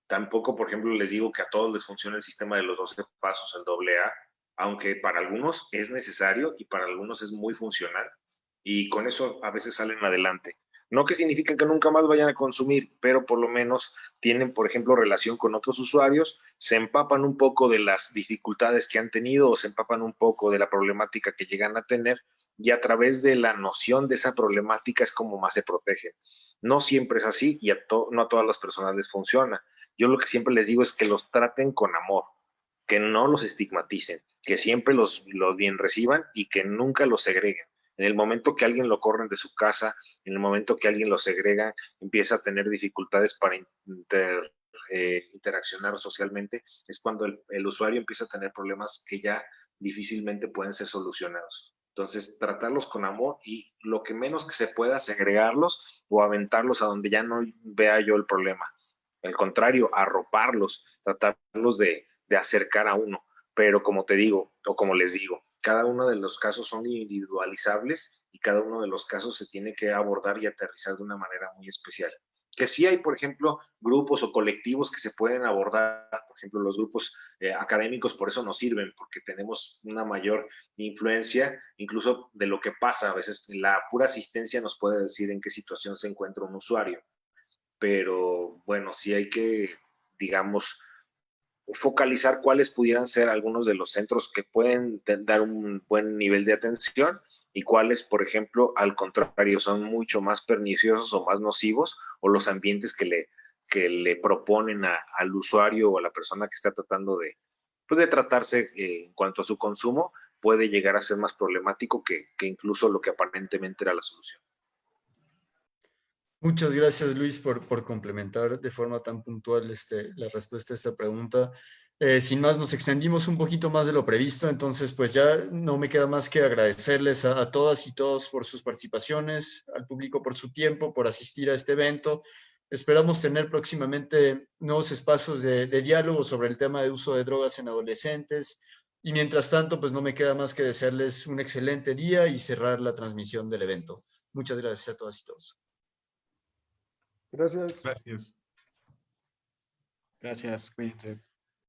Tampoco, por ejemplo, les digo que a todos les funciona el sistema de los 12 pasos, el AA, aunque para algunos es necesario y para algunos es muy funcional, y con eso a veces salen adelante. No que significa que nunca más vayan a consumir, pero por lo menos tienen, por ejemplo, relación con otros usuarios, se empapan un poco de las dificultades que han tenido, o se empapan un poco de la problemática que llegan a tener, y a través de la noción de esa problemática es como más se protegen. No siempre es así, y no a todas las personas les funciona. Yo lo que siempre les digo es que los traten con amor, que no los estigmaticen, que siempre los bien reciban y que nunca los segreguen. En el momento que alguien lo corren de su casa, en el momento que alguien lo segrega, empieza a tener dificultades para interaccionar socialmente, es cuando el usuario empieza a tener problemas que ya difícilmente pueden ser solucionados. Entonces, tratarlos con amor, y lo que menos que se pueda, segregarlos o aventarlos a donde ya no vea yo el problema. Al contrario, arroparlos, tratarlos de acercar a uno. Pero como te digo, o como les digo, cada uno de los casos son individualizables, y cada uno de los casos se tiene que abordar y aterrizar de una manera muy especial. Que sí hay, por ejemplo, grupos o colectivos que se pueden abordar, por ejemplo, los grupos académicos por eso nos sirven, porque tenemos una mayor influencia, incluso de lo que pasa. A veces la pura asistencia nos puede decir en qué situación se encuentra un usuario. Pero bueno, sí hay que, digamos, focalizar cuáles pudieran ser algunos de los centros que pueden dar un buen nivel de atención, y cuáles, por ejemplo, al contrario, son mucho más perniciosos o más nocivos, o los ambientes que le proponen al usuario o a la persona que está tratando de tratarse en cuanto a su consumo, puede llegar a ser más problemático que incluso lo que aparentemente era la solución. Muchas gracias, Luis, por complementar de forma tan puntual la respuesta a esta pregunta. Sin más, nos extendimos un poquito más de lo previsto, entonces pues ya no me queda más que agradecerles a todas y todos por sus participaciones, al público por su tiempo, por asistir a este evento. Esperamos tener próximamente nuevos espacios de diálogo sobre el tema de uso de drogas en adolescentes. Y mientras tanto, pues no me queda más que desearles un excelente día y cerrar la transmisión del evento. Muchas gracias a todas y todos. Gracias. Gracias. Gracias, cuídense.